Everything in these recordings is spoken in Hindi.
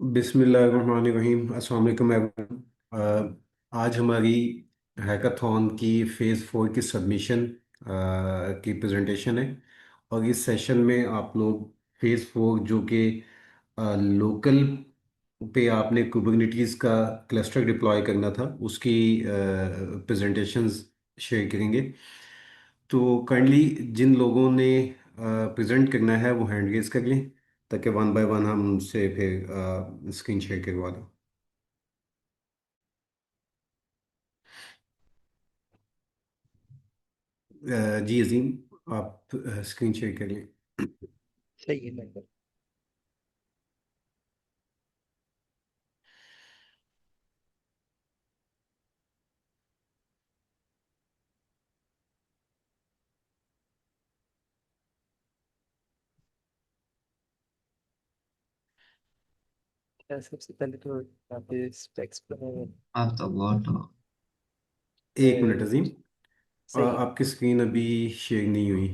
बिस्मिल्लाहिर्रहमानिर्रहीम अस्सलाम वालेकुम एवरीवन। आज हमारी हैकाथॉन की फ़ेज़ 4 की सबमिशन की प्रेजेंटेशन है। और इस सेशन में आप लोग फ़ेज़ 4 जो कि लोकल पे आपने कुबरनिटीज़ का क्लस्टर डिप्लॉय करना था उसकी प्रेजेंटेशंस शेयर करेंगे। तो काइंडली जिन लोगों ने प्रेजेंट करना है वो हैंड रेज कर लें ताकि वन बाय वन हम उनसे फिर स्क्रीन शेयर करवा दें। जी अजीम, आप स्क्रीन शेयर कर लें। सही है बिल्कुल। सबसे पहले तो यहाँ पे स्पेक्स पर After water. एक मिनट अजीम, सही है। आपकी स्क्रीन अभी शेयर नहीं हुई।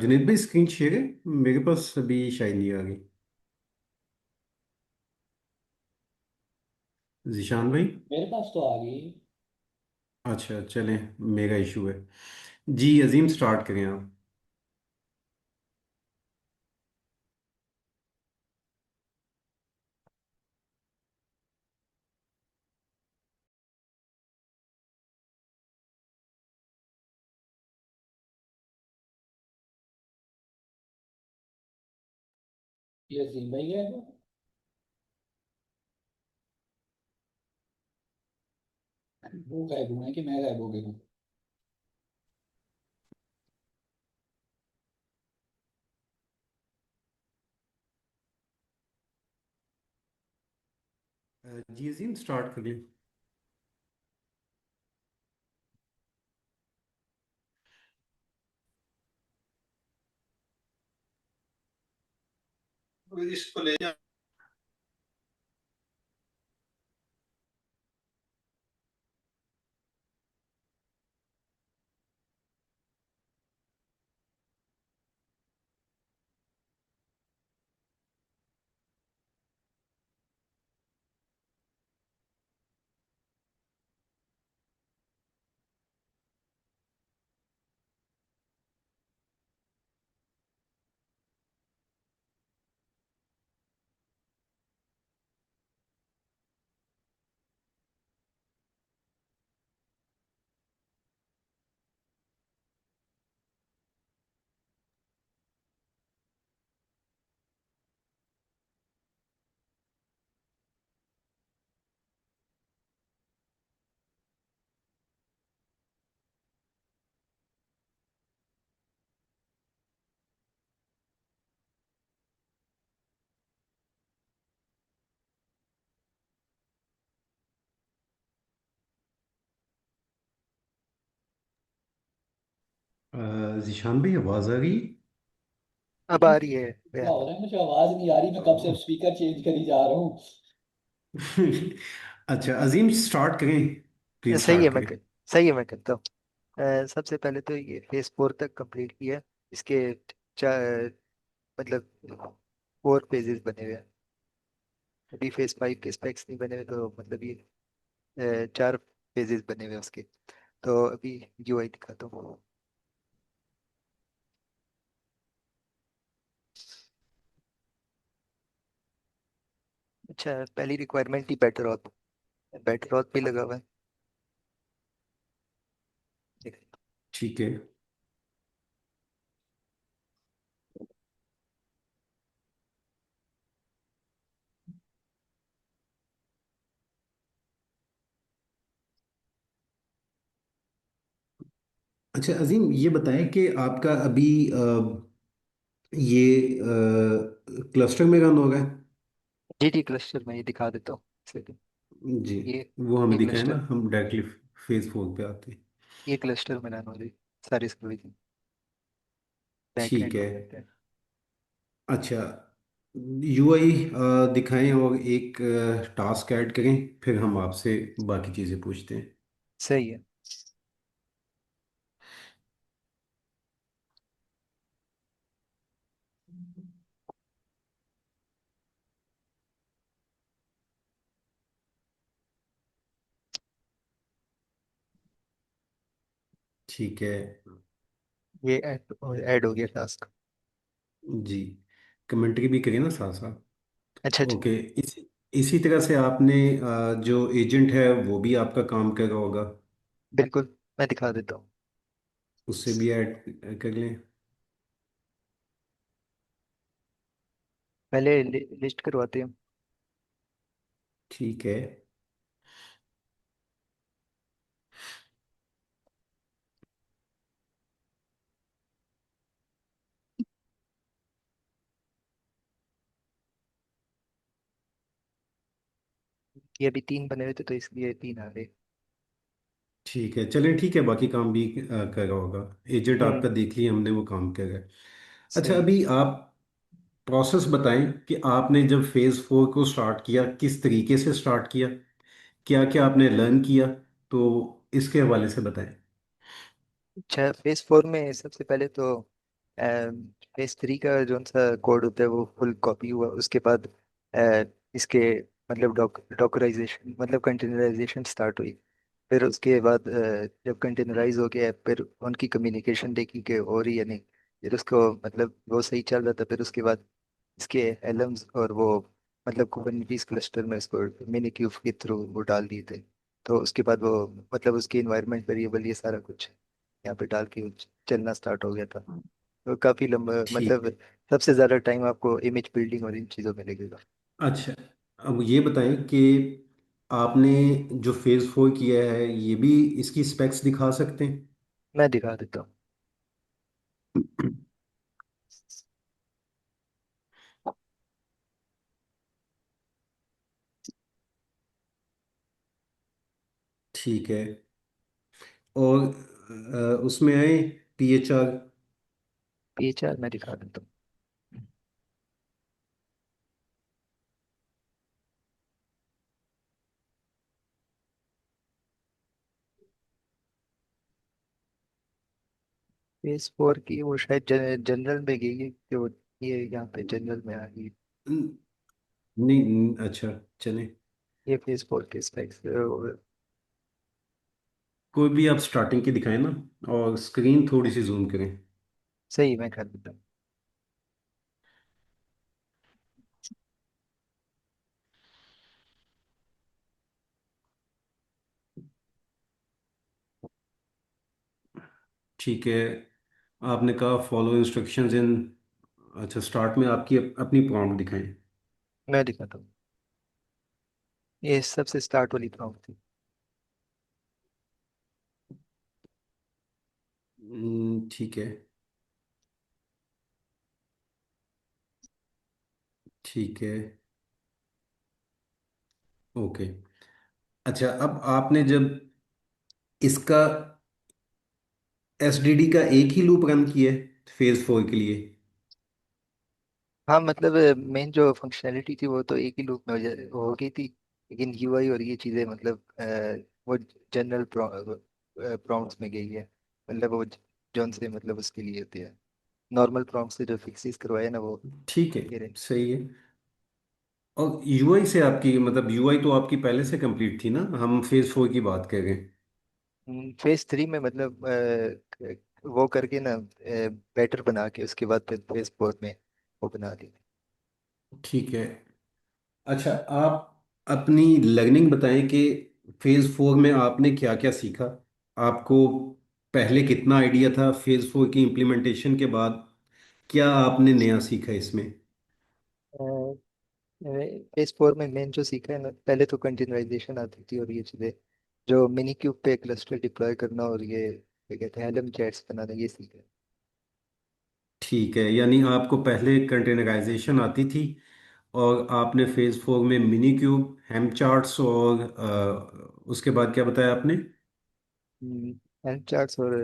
जुनेद भाई स्क्रीन शेयर है, मेरे पास अभी शायद नहीं आ गई। जिशान भाई। मेरे पास तो आ गई। अच्छा चलें, मेरा इशू है। जी अजीम, स्टार्ट करें आप। ये अजीम भाई है। वो गायब हुए हैं कि मैं गायब हो गई हूँ? जी अजीम, स्टार्ट करिए। इसको ले जा। जिशान भाई, आवाज़ आ गई? अब आ रही है क्या बयान। हो रहा है? मुझे आवाज नहीं आ रही। मैं कब से स्पीकर चेंज करी जा रहा हूँ। अच्छा अजीम, स्टार्ट करें, प्लीज सही है स्टार्ट करें। सही है मैं करता हूँ। सबसे पहले तो ये फेज 4 तक कंप्लीट किया। इसके चार मतलब 4 पेजेस बने हुए हैं। अभी फेज 5 के स्पेक्स नहीं बने हुए, तो मतलब ये 4 पेजेस बने हुए हैं उसके। तो अभी यूआई दिखाता हूँ। अच्छा, पहली रिक्वायरमेंट ही बेटर ऑथ भी लगा हुआ है। ठीक है। अच्छा अजीम, ये बताएं कि आपका अभी ये क्लस्टर में रन होगा? जी जी, क्लस्टर में ये दिखा देता हूँ। सेकंड। जी, ये वो हमें ये दिखाए ना, क्लस्टर हम डायरेक्टली फ़ेज़ 4 पे आते हैं। ये क्लस्टर में रन हो रही सारी स्क्रीन ठीक बैकएंड है। में रहते हैं। अच्छा, यूआई दिखाएं और एक टास्क ऐड करें, फिर हम आपसे बाकी चीज़ें पूछते हैं। सही है। ठीक है। ये ऐड हो गया टास्क। जी, कमेंट्री भी करिए ना साथ साथ। अच्छा अच्छा। ओके। इसी इसी तरह से आपने जो एजेंट है वो भी आपका काम कर रहा होगा, बिल्कुल, मैं दिखा देता हूँ। उससे भी ऐड कर लें। पहले लिस्ट करवाते हैं। ठीक है। ये अभी 3 बने हुए थे तो इसलिए 3 आ गए। ठीक है, चलें, ठीक है, बाकी काम भी कर रहा होगा। एजेंट हम्म। आपका देख लिया हमने, वो काम कर रहा है। अच्छा, सही। अभी आप प्रोसेस बताएं कि आपने जब फेज़ 4 को स्टार्ट किया किस तरीके से स्टार्ट किया, क्या क्या आपने लर्न किया, तो इसके हवाले से बताएं। अच्छा, फेज 4 में सबसे पहले तो फेज 3 का जो सा कोड होता है वो फुल कॉपी हुआ। उसके बाद इसके मतलब डॉकराइजेशन मतलब कंटेनराइजेशन स्टार्ट हुई। फिर उसके बाद जब कंटेनराइज हो गया फिर उनकी कम्युनिकेशन देखी कि हो रही है नहीं। फिर उसको मतलब वो सही चल रहा था। फिर उसके बाद इसके एलम्स और वो मतलब कुबरनेटिस क्लस्टर में उसको मिनी क्यूब के थ्रू वो डाल दिए थे। तो उसके बाद वो मतलब उसकी इन्वायरमेंट वेरिएबल ये सारा कुछ यहाँ पे डाल के चलना स्टार्ट हो गया था। तो काफी लंबा ठीक मतलब है। सबसे ज्यादा टाइम आपको इमेज बिल्डिंग और इन चीजों में लगेगा। अच्छा, अब ये बताएं कि आपने जो फेज़ 4 किया है ये भी इसकी स्पेक्स दिखा सकते हैं। मैं दिखा देता हूँ। ठीक है। और उसमें आए PHR। PHR मैं दिखा देता हूँ। फेज 4 की वो शायद जनरल में गई है कि वो ये यहाँ पे जनरल में आ गई। नहीं, अच्छा, चलें। ये फेज 4 के स्पेक्स। कोई भी आप स्टार्टिंग की दिखाएं ना, और स्क्रीन थोड़ी सी जूम करें। सही, मैं कर देता हूँ। ठीक है। आपने कहा फॉलो इंस्ट्रक्शंस इन। अच्छा, स्टार्ट में आपकी अपनी प्रॉम्प्ट दिखाएं। मैं दिखाता हूँ। ये सबसे स्टार्ट वाली प्रॉब्लम थी। ठीक है। ठीक है। ओके। अच्छा, अब आपने जब इसका SDD का एक ही लूप रन किया है फेज 4 के लिए। हाँ मतलब मेन जो फंक्शनैलिटी थी वो तो एक ही लूप में हो गई थी। लेकिन यूआई और ये चीज़ें मतलब वो जनरल प्रॉम्प्ट्स में गई है। मतलब वो जौन से मतलब उसके लिए होते हैं नॉर्मल प्रॉम्प्ट से जो फिक्सेस करवाए ना वो ठीक है, ये रहे। सही है। और UI से आपकी मतलब UI तो आपकी पहले से कंप्लीट थी ना, हम फेज 4 की बात कर रहे हैं। फेज 3 में मतलब वो करके ना बेटर बना के उसके बाद फिर फेज 4 में वो बना दी। ठीक है। अच्छा, आप अपनी लर्निंग बताएं कि फेज 4 में आपने क्या क्या सीखा। आपको पहले कितना आइडिया था, फेज 4 की इम्प्लीमेंटेशन के बाद क्या आपने नया सीखा इसमें। फेज 4 में मेन जो सीखा है ना, पहले तो कंटेनराइजेशन आती थी और ये चीज़ें जो मिनी क्यूब पे क्लस्टर डिप्लॉय करना और ये क्या कहते हैं एलएम चैट्स बनाना ये सीखा है। ठीक है, यानी आपको पहले कंटेनराइजेशन आती थी, और आपने फेज 4 में मिनी क्यूब, हेम चार्ट्स, और उसके बाद क्या बताया आपने। एलएम चार्ट्स और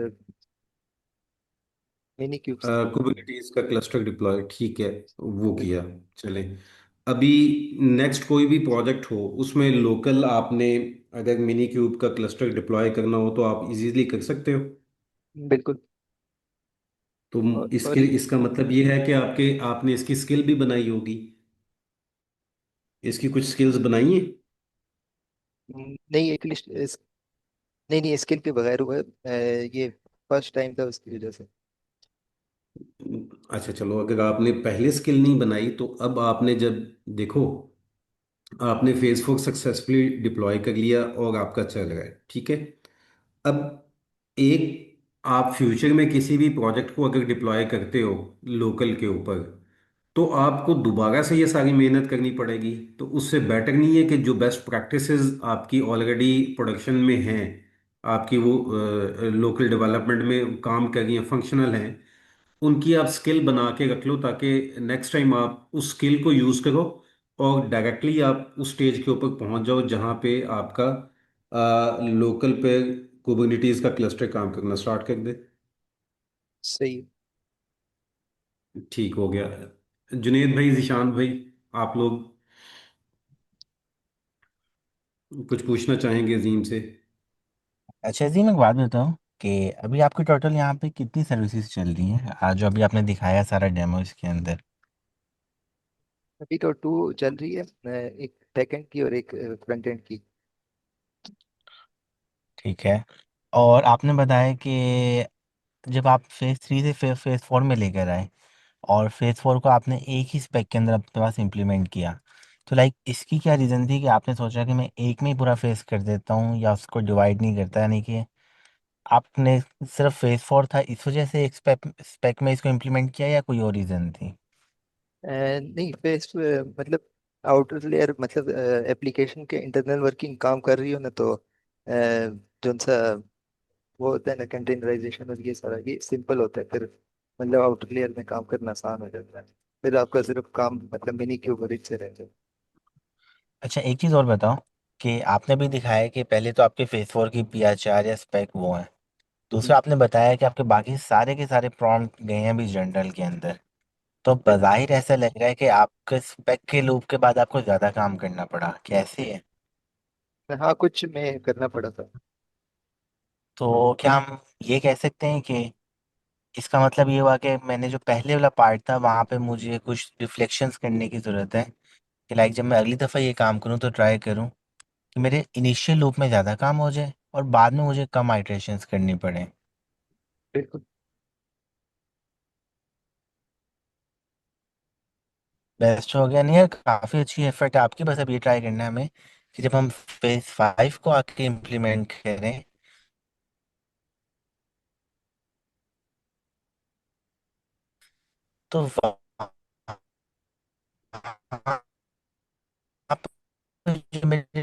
मिनी क्यूब्स थे। कुबरनेटिस का क्लस्टर डिप्लॉय, ठीक है, वो किया। चलें, अभी नेक्स्ट कोई भी प्रोजेक्ट हो उसमें लोकल आपने अगर मिनी क्यूब का क्लस्टर डिप्लॉय करना हो तो आप इजीली कर सकते हो। बिल्कुल। तो और इसके इसका मतलब ये है कि आपने इसकी स्किल भी बनाई होगी। इसकी कुछ स्किल्स बनाई हैं? नहीं, एक लिस्ट नहीं नहीं, स्किल के बगैर हुआ है। ये फर्स्ट टाइम था उसकी वजह से। अच्छा चलो, अगर आपने पहले स्किल नहीं बनाई तो अब आपने जब देखो, आपने फेज 4 सक्सेसफुली डिप्लॉय कर लिया और आपका चल रहा है, ठीक है। अब एक, आप फ्यूचर में किसी भी प्रोजेक्ट को अगर डिप्लॉय करते हो लोकल के ऊपर, तो आपको दोबारा से ये सारी मेहनत करनी पड़ेगी। तो उससे बेटर नहीं है कि जो बेस्ट प्रैक्टिसेस आपकी ऑलरेडी प्रोडक्शन में हैं, आपकी वो लोकल डेवलपमेंट में काम कर रही हैं, फंक्शनल हैं, उनकी आप स्किल बना के रख लो, ताकि नेक्स्ट टाइम आप उस स्किल को यूज़ करो और डायरेक्टली आप उस स्टेज के ऊपर पहुंच जाओ जहां पे आपका लोकल पे कुबरनिटीज का क्लस्टर काम करना स्टार्ट कर दे। सही। ठीक हो गया। जुनेद भाई, जिशान भाई, आप लोग कुछ पूछना चाहेंगे अजीम से? अच्छा जी, मैं एक बात बताऊँ कि अभी आपकी टोटल यहाँ पे कितनी सर्विसेज चल रही हैं आज जो अभी आपने दिखाया सारा डेमो इसके अंदर? अभी तो 2 चल रही है, एक बैकएंड की और एक फ्रंट एंड की। ठीक है। और आपने बताया कि जब आप फेज़ 3 से फेज़ 4 में लेकर आए और फेज़ 4 को आपने एक ही स्पेक के अंदर अपने पास इम्प्लीमेंट किया, तो लाइक इसकी क्या रीज़न थी कि आपने सोचा कि मैं एक में ही पूरा फेस कर देता हूँ या उसको डिवाइड नहीं करता, यानी कि आपने सिर्फ फेज़ 4 था इस वजह से एक स्पेक में इसको इम्प्लीमेंट किया या कोई और रीज़न थी? नहीं, फेस मतलब आउटर लेयर, मतलब एप्लीकेशन के इंटरनल वर्किंग काम कर रही हो ना, तो जो सा वो होता है ना, कंटेनराइजेशन और ये सारा ये सिंपल होता है फिर। मतलब आउटर लेयर में काम करना आसान हो जाता है। फिर आपका सिर्फ काम मतलब मिनी क्यूबरिट से रह जाए। अच्छा, एक चीज़ और बताओ कि आपने भी दिखाया कि पहले तो आपके फेज़ 4 की PR4 या स्पेक वो हैं। दूसरा आपने बताया कि आपके बाकी सारे के सारे प्रॉम्प्ट गए हैं भी जर्नल के अंदर। तो बज़ाहिर ऐसा लग रहा है कि आपके स्पेक के लूप के बाद आपको ज़्यादा काम करना पड़ा, कैसे है? हाँ, कुछ में करना पड़ा था। तो क्या हम ये कह सकते हैं कि इसका मतलब ये हुआ कि मैंने जो पहले वाला पार्ट था वहाँ पे मुझे कुछ रिफ्लेक्शंस करने की ज़रूरत है, कि लाइक जब मैं अगली दफ़ा ये काम करूँ तो ट्राई करूँ कि मेरे इनिशियल लूप में ज़्यादा काम हो जाए और बाद में मुझे कम आइटरेशंस करनी पड़े। बिल्कुल। बेस्ट हो गया नहीं यार, काफ़ी अच्छी एफर्ट है आपकी। बस अब ये ट्राई करना है हमें कि जब हम फेज़ 5 को आके इम्प्लीमेंट करें तो वहाँ पे जो मेरे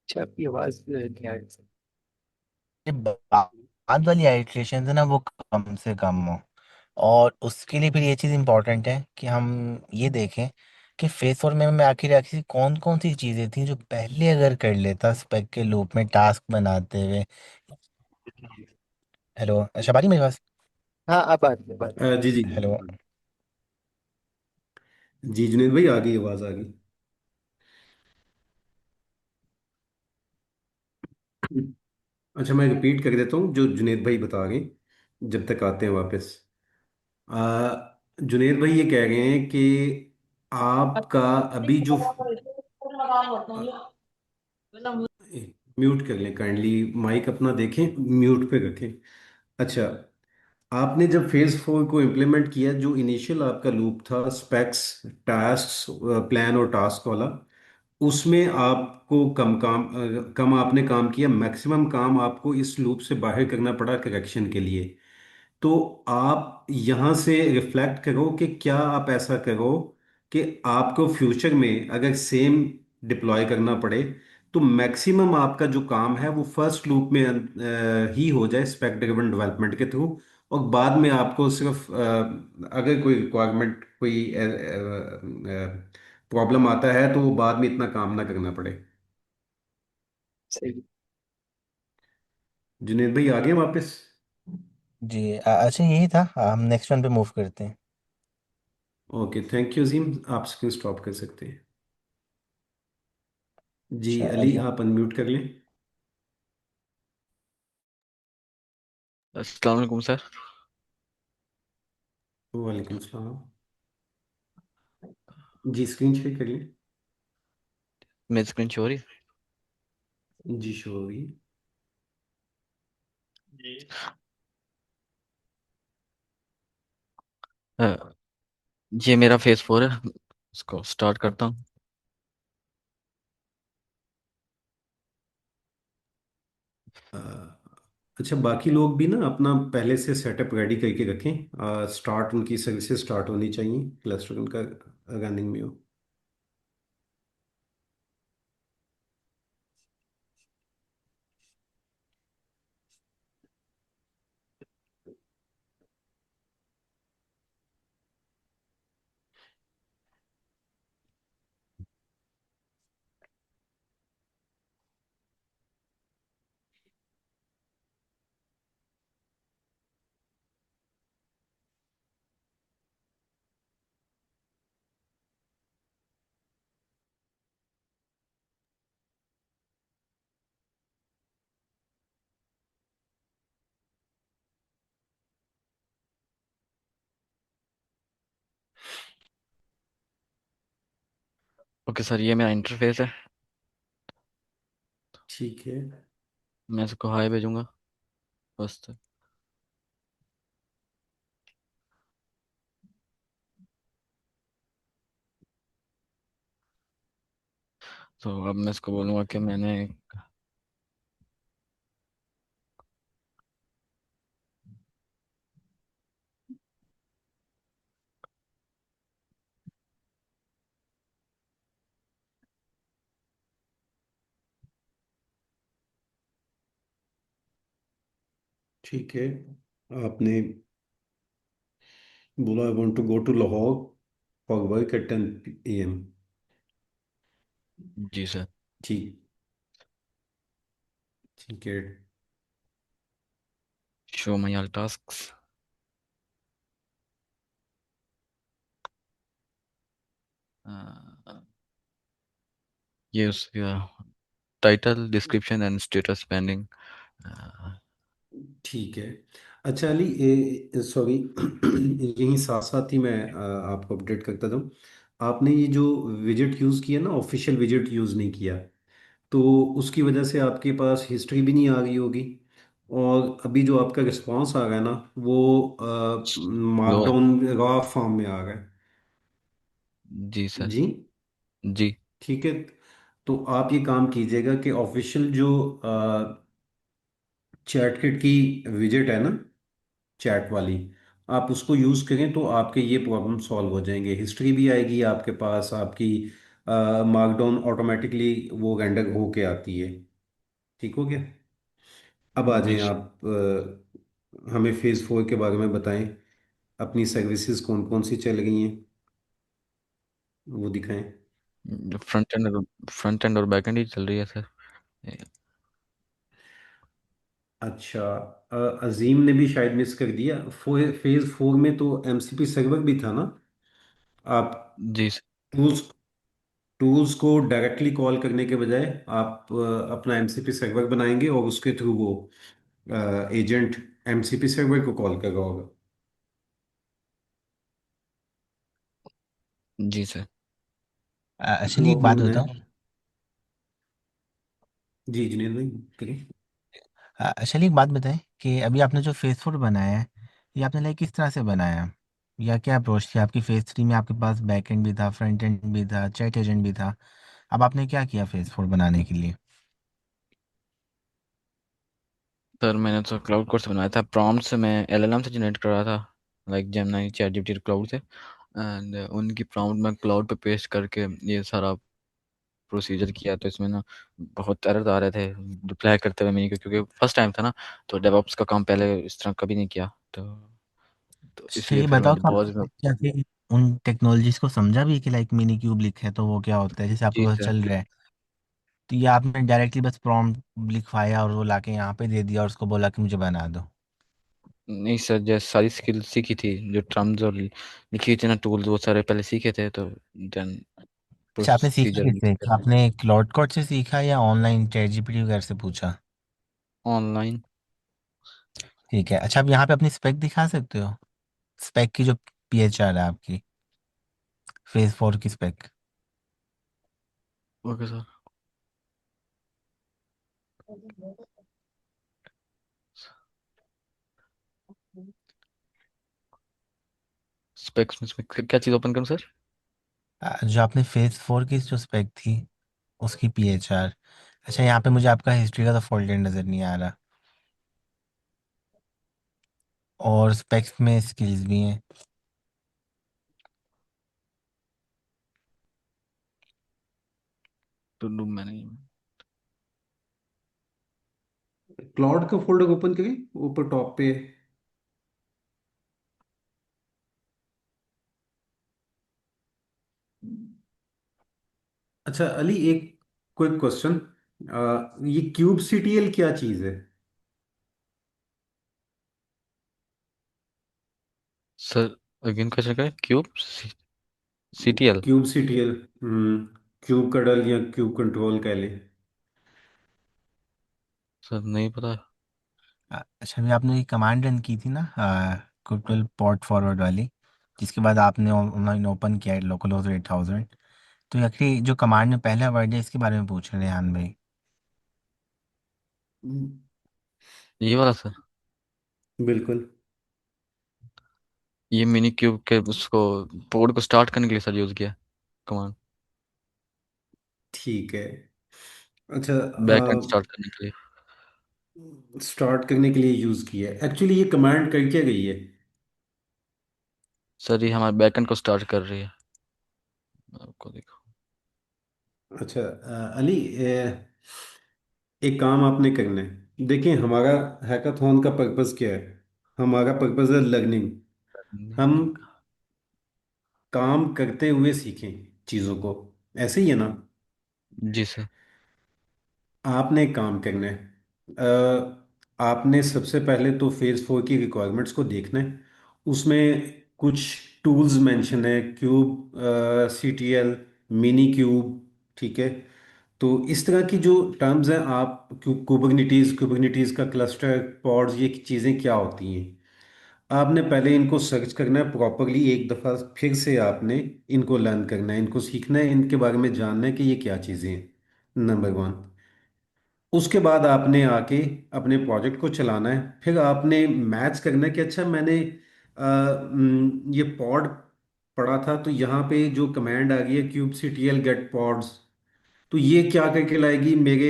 अच्छा, आपकी आवाज नहीं आ रही। बाद वाली आइटरेशन है ना वो कम से कम हो। और उसके लिए फिर ये चीज़ इम्पोर्टेंट है कि हम ये देखें कि फेज़ 4 में मैं आखिर आखिर कौन कौन सी चीज़ें थी जो पहले अगर कर लेता स्पेक के लूप में टास्क बनाते हुए। हेलो, अच्छा बारी मेरे पास। हाँ, अब बात है, बात। जी जी। हेलो। जी जुनेद भाई, आ गई, आवाज़ आ गई। अच्छा, मैं रिपीट कर देता हूँ जो जुनेद भाई बता गए, जब तक आते हैं वापस। जुनेद भाई ये कह रहे हैं कि आपका अभी जो, म्यूट कर लें काइंडली, माइक अपना देखें, म्यूट पे रखें। अच्छा, आपने जब फेज 4 को इम्प्लीमेंट किया, जो इनिशियल आपका लूप था स्पेक्स, टास्क, प्लान और टास्क वाला, उसमें आपको कम आपने काम किया, मैक्सिमम काम आपको इस लूप से बाहर करना पड़ा करेक्शन के लिए। तो आप यहाँ से रिफ्लेक्ट करो कि क्या आप ऐसा करो कि आपको फ्यूचर में अगर सेम डिप्लॉय करना पड़े, तो मैक्सिमम आपका जो काम है वो फर्स्ट लूप में ही हो जाए स्पेक ड्रिवन डेवलपमेंट के थ्रू, और बाद में आपको सिर्फ अगर कोई रिक्वायरमेंट, कोई प्रॉब्लम आता है, तो वो बाद में इतना काम ना करना पड़े। सही। जुनेद भाई आ गए वापस? जी अच्छा यही था, हम नेक्स्ट वन पे मूव करते हैं। ओके, थैंक यू अजीम, आप स्क्रीन स्टॉप कर सकते हैं। जी अच्छा अली, अली। आप अनम्यूट कर लें। अस्सलाम वालेकुम सर। वालेकुम सलाम। जी स्क्रीन शेयर करिए। मेरी स्क्रीन शो हो रही जी शो होगी। है? ये मेरा फेज 4 है, इसको स्टार्ट करता हूँ। अ, अच्छा, बाकी लोग भी ना अपना पहले से सेटअप रेडी करके रखें। स्टार्ट उनकी सर्विसेज स्टार्ट होनी चाहिए, क्लस्टर उनका रनिंग में हो। ओके सर, ये मेरा इंटरफेस है। ठीक है। मैं इसको हाई भेजूंगा बस। तो अब मैं इसको बोलूँगा कि मैंने ठीक है, आपने बोला I want to go to Lahore for work at 10 AM। जी सर। ठीक। ठीक है। Show my all tasks. ये उसका title, description and status pending. ठीक है। अच्छा अली, सॉरी यहीं साथ साथ ही मैं आपको अपडेट करता दूँ। आपने ये जो विजेट यूज़ किया ना, ऑफिशियल विजेट यूज़ नहीं किया, तो उसकी वजह से आपके पास हिस्ट्री भी नहीं आ रही होगी। और अभी जो आपका रिस्पांस आ रहा है ना, वो लो है। मार्कडाउन रॉ फॉर्म में आ रहा है। जी सर। जी। जी। ठीक है। तो आप ये काम कीजिएगा कि ऑफिशियल जो चैट किट की विजेट है ना, चैट वाली, आप उसको यूज़ करें तो आपके ये प्रॉब्लम सॉल्व हो जाएंगे। हिस्ट्री भी आएगी आपके पास, आपकी मार्कडाउन ऑटोमेटिकली वो रेंडर होके आती है। ठीक हो गया। अब आ जी जाएं आप, हमें फेज़ 4 के बारे में बताएं। अपनी सर्विसेज कौन कौन सी चल रही हैं वो दिखाएं। फ्रंट एंड और बैक एंड ही चल रही है सर। अच्छा, अजीम ने भी शायद मिस कर दिया। फेज़ 4 में तो एमसीपी सर्वर भी था ना। आप जी सर। टूल्स टूल्स को डायरेक्टली कॉल करने के बजाय आप अपना एमसीपी सर्वर बनाएंगे और उसके थ्रू वो एजेंट एमसीपी सर्वर को कॉल कर रहा होगा। जी सर। एक्चुअली नो एक बात प्रॉब्लम है। बताओ। जी जुनेद भाई, करिए। एक्चुअली एक बात बताएं कि अभी आपने जो फेस 4 बनाया है, ये आपने लाइक किस तरह से बनाया, या क्या अप्रोच थी आपकी? फेस 3 में आपके पास बैक एंड भी था, फ्रंट एंड भी था, चैट एजेंट भी था। अब आपने क्या किया फेस 4 बनाने के लिए? सर मैंने तो क्लाउड कोड से बनाया था, प्रॉम्प्ट से मैं एलएलएम से जनरेट कर रहा था, like Gemini, chat GPT, cloud से। एंड उनकी प्रॉम्प्ट मैं क्लाउड पे पेस्ट करके ये सारा प्रोसीजर किया। तो इसमें ना बहुत एरर आ रहे थे रिप्लाई करते हुए, मेरी क्योंकि फर्स्ट टाइम था ना, तो डेवऑप्स का काम पहले इस तरह कभी नहीं किया। तो अच्छा इसलिए ये फिर बताओ मुझे कि बहुत। आपने क्या कि उन टेक्नोलॉजीज को समझा भी कि लाइक मिनी क्यूब लिखा है तो वो क्या होता है, जैसे आपके जी पास सर। चल रहा है। तो ये आपने डायरेक्टली बस प्रॉम्प्ट लिखवाया और वो लाके यहाँ पे दे दिया और उसको बोला कि मुझे बना दो? नहीं सर, जैसे सारी स्किल सीखी थी, जो टर्म्स और लिखी थी ना टूल्स, वो सारे पहले सीखे थे, तो देन अच्छा, आपने सीखा प्रोसीजर कैसे? कि आपने क्लाउड कोड से सीखा या ऑनलाइन चैट जीपीटी वगैरह से पूछा? ऑनलाइन। ठीक है, अच्छा आप यहाँ पे अपनी स्पेक दिखा सकते हो, स्पेक की जो PHR है आपकी, फेज 4 की स्पेक। Okay sir. स्पेक्स में क्या चीज़ ओपन करूँ सर? जो आपने फेज 4 की जो स्पेक थी उसकी PHR। अच्छा यहाँ पे मुझे आपका हिस्ट्री का तो फोल्डर नज़र नहीं आ रहा, और स्पेक्स में स्किल्स भी हैं। To do management. क्लाउड का फोल्डर ओपन करें, ऊपर टॉप पे। अच्छा अली, एक क्विक क्वेश्चन, ये क्यूब सीटीएल क्या चीज़ है? सर अगेन क्वेश्चन करें। Cube CTL। Cube CTL, cube cuddle या क्यूब कंट्रोल कह ले। सर नहीं पता। अच्छा अभी आपने ये कमांड रन की थी ना, कुटल पॉट फॉरवर्ड वाली, जिसके बाद आपने ऑनलाइन ओपन किया है लोकल होस्ट 8000, तो एक्चुअली जो कमांड में पहला वर्ड है इसके बारे में पूछ रहे हैं रेहान भाई। हम्म, ये वाला सर। बिल्कुल। ये मिनी क्यूब के उसको पोर्ट को स्टार्ट करने के लिए सर यूज किया कमांड। ठीक है। अच्छा, बैक एंड स्टार्ट करने के लिए। स्टार्ट करने के लिए यूज़ किया है, एक्चुअली ये कमांड कर क्या गई है? सर ये हमारे बैक एंड को स्टार्ट कर रही है। आपको देखो। अच्छा अली, एक काम आपने करना है, देखिए हमारा हैकाथॉन का पर्पस क्या है। हमारा पर्पस है लर्निंग। हम काम करते हुए सीखें चीज़ों को, ऐसे ही है ना? जी सर। आपने एक काम करना है, आपने सबसे पहले तो फेज़ 4 की रिक्वायरमेंट्स को देखना है। उसमें कुछ टूल्स मेंशन है, क्यूब, CTL, मिनी क्यूब, ठीक है। तो इस तरह की जो टर्म्स हैं, आप कुबरनिटीज़, कुबरनिटीज़ का क्लस्टर, पॉड्स, ये चीज़ें क्या होती हैं, आपने पहले इनको सर्च करना है प्रॉपरली एक दफ़ा, फिर से आपने इनको लर्न करना है, इनको सीखना है, इनके बारे में जानना है कि ये क्या चीज़ें हैं, नंबर 1। उसके बाद आपने आके अपने प्रोजेक्ट को चलाना है, फिर आपने मैच करना है कि अच्छा मैंने ये पॉड पढ़ा था, तो यहाँ पे जो कमांड आ गई है kubectl गेट पॉड्स, तो ये क्या करके लाएगी मेरे,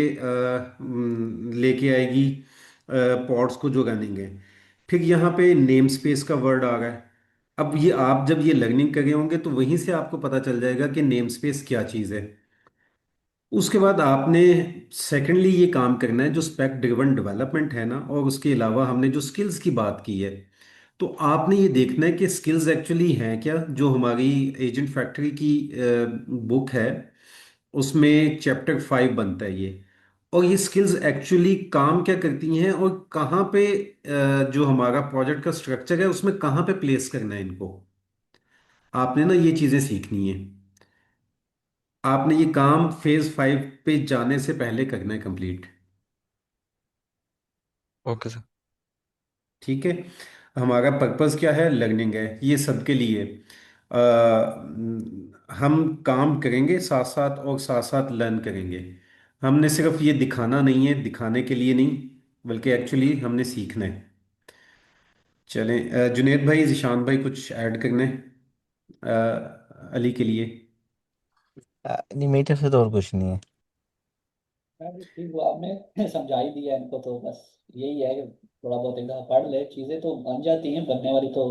लेके आएगी पॉड्स को जो रनिंग है। फिर यहाँ पे नेम स्पेस का वर्ड आ रहा है। अब ये आप जब ये लर्निंग कर रहे होंगे तो वहीं से आपको पता चल जाएगा कि नेम स्पेस क्या चीज़ है। उसके बाद आपने सेकेंडली ये काम करना है जो स्पेक ड्रिवन डेवलपमेंट है ना, और उसके अलावा हमने जो स्किल्स की बात की है, तो आपने ये देखना है कि स्किल्स एक्चुअली हैं क्या। जो हमारी एजेंट फैक्ट्री की बुक है, उसमें चैप्टर 5 बनता है ये। और ये स्किल्स एक्चुअली काम क्या करती हैं और कहाँ पे, जो हमारा प्रोजेक्ट का स्ट्रक्चर है उसमें कहाँ पे प्लेस करना है इनको, आपने ना ये चीज़ें सीखनी है। आपने ये काम फेज़ 5 पे जाने से पहले करना है कंप्लीट। Okay sir. ठीक है। हमारा पर्पस क्या है, लर्निंग है, ये सबके लिए। हम काम करेंगे साथ साथ, और साथ साथ लर्न करेंगे। हमने सिर्फ ये दिखाना नहीं है, दिखाने के लिए नहीं, बल्कि एक्चुअली हमने सीखना है। चलें, जुनेद भाई, जिशान भाई, कुछ ऐड करने अली के लिए? नहीं मेरी तरफ से तो और कुछ नहीं है। अरे ठीक हुआ, आपने समझा ही दिया इनको, तो बस यही है कि थोड़ा बहुत एक दफा पढ़ ले, चीजें तो बन जाती हैं बनने वाली तो।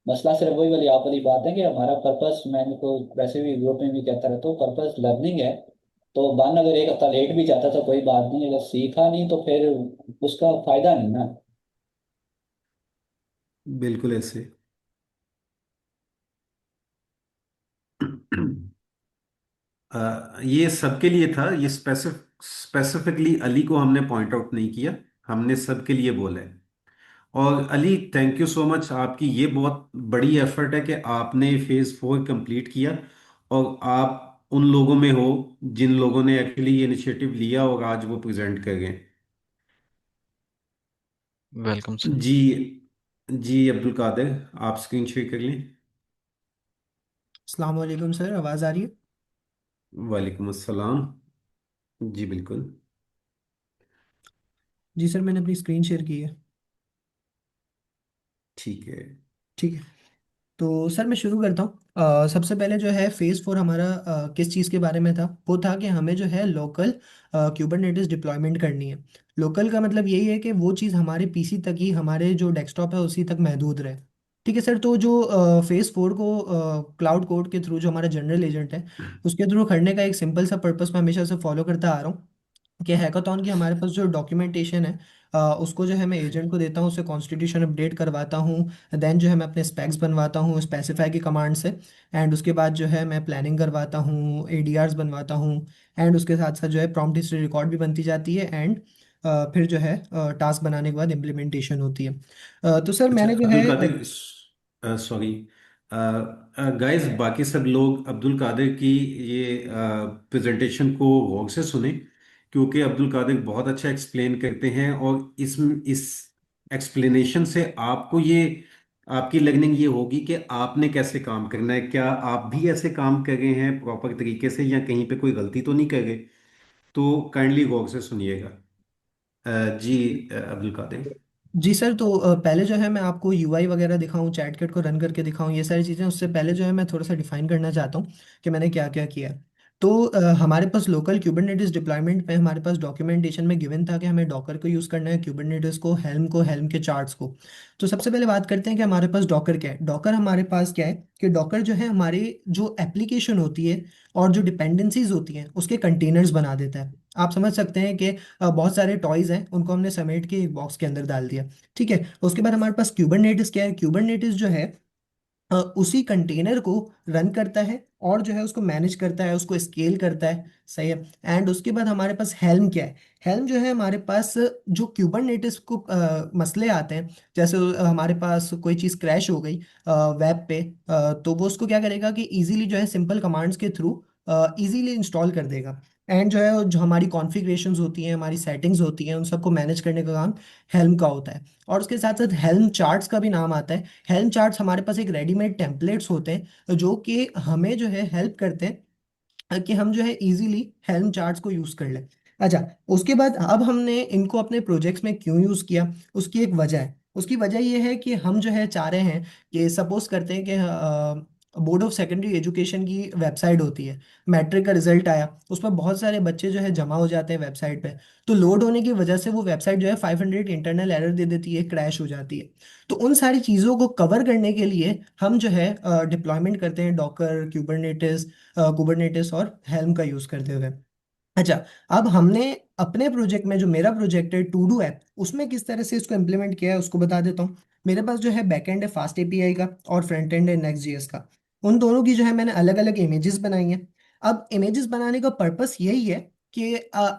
मसला सिर्फ वही वाली आप वाली बात है कि हमारा पर्पस, मैंने तो वैसे भी ग्रुप में भी कहता रहता हूँ, पर्पस लर्निंग है। तो बन अगर एक हफ्ता लेट भी जाता तो कोई बात नहीं, अगर सीखा नहीं तो फिर उसका फायदा नहीं ना। बिल्कुल ऐसे। ये सबके लिए था, ये स्पेसिफिकली अली को हमने पॉइंट आउट नहीं किया, हमने सबके लिए बोला है। और Ali, thank you so much, आपकी ये बहुत बड़ी एफर्ट है कि आपने फेज़ 4 कंप्लीट किया, और आप उन लोगों में हो जिन लोगों ने एक्चुअली ये इनिशिएटिव लिया और आज वो प्रेजेंट कर गए। Welcome sir. जी जी अब्दुल कादिर, आप स्क्रीन शेयर कर लें। अस्सलाम वालेकुम सर, आवाज़ आ रही है? वालेकुम अस्सलाम। जी बिल्कुल। जी सर, मैंने अपनी स्क्रीन शेयर की है। ठीक है। ठीक है। तो सर मैं शुरू करता हूँ। सबसे पहले जो है फेज़ 4 हमारा किस चीज़ के बारे में था, वो था कि हमें जो है लोकल क्यूबरनेटिस डिप्लॉयमेंट करनी है। लोकल का मतलब यही है कि वो चीज़ हमारे पीसी तक ही, हमारे जो डेस्कटॉप है उसी तक महदूद रहे। ठीक है सर। तो जो फेज़ 4 को क्लाउड कोड के थ्रू, जो हमारा जनरल एजेंट है उसके थ्रू करने का एक सिंपल सा पर्पस मैं हमेशा से फॉलो करता आ रहा हूँ कि हैकाथॉन की हमारे पास जो डॉक्यूमेंटेशन है उसको जो है मैं एजेंट को देता हूँ, उससे कॉन्स्टिट्यूशन अपडेट करवाता हूँ। देन जो है मैं अपने स्पेक्स बनवाता हूँ स्पेसिफाई की कमांड से। एंड उसके बाद जो है मैं प्लानिंग करवाता हूँ, एडीआरस बनवाता हूँ। एंड उसके साथ साथ जो है प्रॉम्प्ट हिस्ट्री रिकॉर्ड भी बनती जाती है। एंड फिर जो है टास्क बनाने के बाद इम्प्लीमेंटेशन होती है। तो सर अच्छा मैंने जो अब्दुल है कादिर, सॉरी गाइस, बाकी सब लोग अब्दुल कादिर की ये प्रेजेंटेशन को गौर से सुने, क्योंकि अब्दुल कादिर बहुत अच्छा एक्सप्लेन करते हैं। और इस एक्सप्लेनेशन से आपको ये, आपकी लर्निंग ये होगी कि आपने कैसे काम करना है। क्या आप भी ऐसे काम कर रहे हैं प्रॉपर तरीके से, या कहीं पे कोई गलती तो नहीं कर रहे? तो काइंडली गौर से सुनिएगा। जी अब्दुल कादिर। जी सर। तो पहले जो है मैं आपको यूआई वगैरह दिखाऊं, चैट को रन करके दिखाऊं, ये सारी चीज़ें, उससे पहले जो है मैं थोड़ा सा डिफाइन करना चाहता हूँ कि मैंने क्या क्या किया। तो हमारे पास लोकल क्यूबरनेटिस डिप्लॉयमेंट में हमारे पास डॉक्यूमेंटेशन में गिवन था कि हमें डॉकर को यूज़ करना है, क्यूबरनेटिस को, हेल्म के चार्ट्स को। तो सबसे पहले बात करते हैं कि हमारे पास डॉकर क्या है। डॉकर हमारे पास क्या है कि डॉकर जो है हमारे जो एप्लीकेशन होती है और जो डिपेंडेंसीज होती हैं उसके कंटेनर्स बना देता है। आप समझ सकते हैं कि बहुत सारे टॉयज हैं, उनको हमने समेट के एक बॉक्स के अंदर डाल दिया। ठीक है। उसके बाद हमारे पास क्यूबरनेटिस क्या है। क्यूबरनेटिस जो है उसी कंटेनर को रन करता है और जो है उसको मैनेज करता है, उसको स्केल करता है। सही है। एंड उसके बाद हमारे पास हेल्म क्या है। हेल्म जो है हमारे पास जो क्यूबरनेटिस को मसले आते हैं, जैसे हमारे पास कोई चीज़ क्रैश हो गई वेब पे, तो वो उसको क्या करेगा कि इजीली जो है सिंपल कमांड्स के थ्रू इजीली इंस्टॉल कर देगा। एंड जो है जो हमारी कॉन्फ़िगरेशंस होती हैं, हमारी सेटिंग्स होती हैं, उन सबको मैनेज करने का काम हेल्म का होता है। और उसके साथ साथ हेल्म चार्ट्स का भी नाम आता है। हेल्म चार्ट्स हमारे पास एक रेडीमेड टेम्पलेट्स होते हैं जो कि हमें जो है हेल्प करते हैं कि हम जो है इजीली हेल्म चार्ट्स को यूज कर लें। अच्छा। उसके बाद अब हमने इनको अपने प्रोजेक्ट्स में क्यों यूज किया, उसकी एक वजह है। उसकी वजह ये है कि हम जो है चाह रहे हैं कि सपोज करते हैं कि बोर्ड ऑफ सेकेंडरी एजुकेशन की वेबसाइट होती है, मैट्रिक का रिजल्ट आया, उस पर बहुत सारे बच्चे जो है जमा हो जाते हैं वेबसाइट पे। तो लोड होने की वजह से वो वेबसाइट जो है 500 इंटरनल एरर दे देती है, क्रैश हो जाती है। तो उन सारी चीज़ों को कवर करने के लिए हम जो है डिप्लॉयमेंट करते हैं डॉकर, कुबरनेटिस और हेल्म का यूज़ करते हुए। अच्छा। अब हमने अपने प्रोजेक्ट में, जो मेरा प्रोजेक्ट है टू डू ऐप, उसमें किस तरह से इसको इम्प्लीमेंट किया है उसको बता देता हूँ। मेरे पास जो है बैकएंड है फास्ट एपीआई का और फ्रंट एंड है नेक्स्ट जेएस का। उन दोनों की जो है मैंने अलग अलग इमेजेस बनाई हैं। अब इमेजेस बनाने का पर्पस यही है कि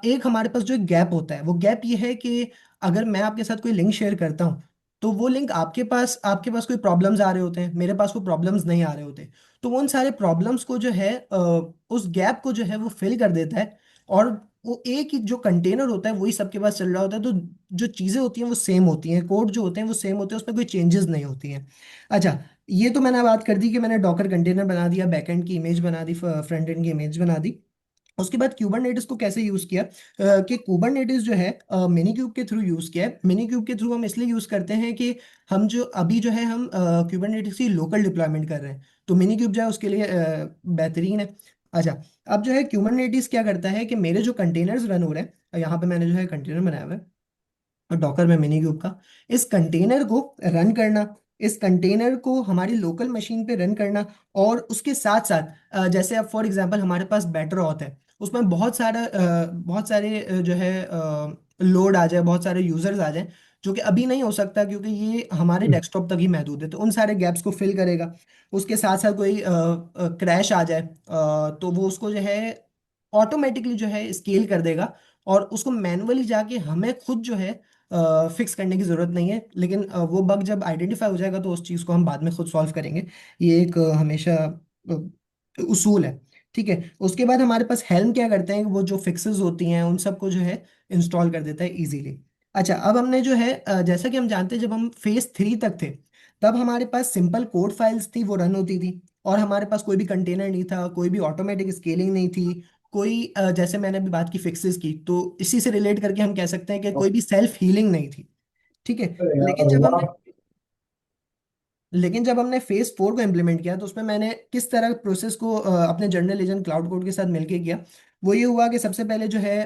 एक हमारे पास जो एक गैप होता है, वो गैप ये है कि अगर मैं आपके साथ कोई लिंक शेयर करता हूँ तो वो लिंक आपके पास कोई प्रॉब्लम्स आ रहे होते हैं, मेरे पास वो प्रॉब्लम्स नहीं आ रहे होते। तो वो उन सारे प्रॉब्लम्स को जो है उस गैप को जो है वो फिल कर देता है। और वो एक ही जो कंटेनर होता है वही सबके पास चल रहा होता है। तो जो चीज़ें होती हैं वो सेम होती हैं, कोड जो होते हैं वो सेम होते हैं, उसमें कोई चेंजेस नहीं होती हैं। अच्छा। ये तो मैंने बात कर दी कि मैंने डॉकर कंटेनर बना दिया, बैकएंड की इमेज बना दी, फ्रंट एंड की इमेज बना दी। उसके बाद कुबरनेटिस को कैसे यूज किया, कि कुबरनेटिस जो है मिनी क्यूब के थ्रू यूज किया है। मिनी क्यूब के थ्रू हम इसलिए यूज करते हैं कि हम जो अभी जो है हम कुबरनेटिस की लोकल डिप्लॉयमेंट कर रहे हैं, तो मिनी क्यूब जो है उसके लिए बेहतरीन है। अच्छा। अब जो है कुबरनेटिस क्या करता है कि मेरे जो कंटेनर्स रन हो रहे हैं, यहाँ पे मैंने जो है कंटेनर बनाया हुआ है और डॉकर में मिनी क्यूब का, इस कंटेनर को रन करना, इस कंटेनर को हमारी लोकल मशीन पे रन करना। और उसके साथ साथ जैसे अब फॉर एग्जांपल हमारे पास बैटर ऑथ है, उसमें बहुत सारे जो है लोड आ जाए, बहुत सारे यूजर्स आ जाए, जो कि अभी नहीं हो सकता क्योंकि ये हमारे डेस्कटॉप तक ही महदूद है। तो उन सारे गैप्स को फिल करेगा। उसके साथ साथ कोई क्रैश आ जाए तो वो उसको जो है ऑटोमेटिकली जो है स्केल कर देगा। और उसको मैनुअली जाके हमें खुद जो है फिक्स करने की ज़रूरत नहीं है। लेकिन वो बग जब आइडेंटिफाई हो जाएगा तो उस चीज़ को हम बाद में खुद सॉल्व करेंगे। ये एक हमेशा उसूल है। ठीक है। उसके बाद हमारे पास हेल्म क्या करते हैं, वो जो फिक्सेस होती हैं उन सबको जो है इंस्टॉल कर देता है इजीली। अच्छा, अब हमने जो है जैसा कि हम जानते हैं, जब हम फेज 3 तक थे तब हमारे पास सिंपल कोड फाइल्स थी, वो रन होती थी। और हमारे पास कोई भी कंटेनर नहीं था, कोई भी ऑटोमेटिक स्केलिंग नहीं थी, कोई जैसे मैंने अभी बात की फिक्सेस की, तो इसी से रिलेट करके हम कह सकते हैं कि कोई भी सेल्फ हीलिंग नहीं थी। ठीक है। अरे लेकिन यार जब हमने वाह। लेकिन जब हमने फेज 4 को इम्प्लीमेंट किया तो उसमें मैंने किस तरह प्रोसेस को अपने जर्नल एजेंट क्लाउड कोड के साथ मिलके किया। वो ये हुआ कि सबसे पहले जो है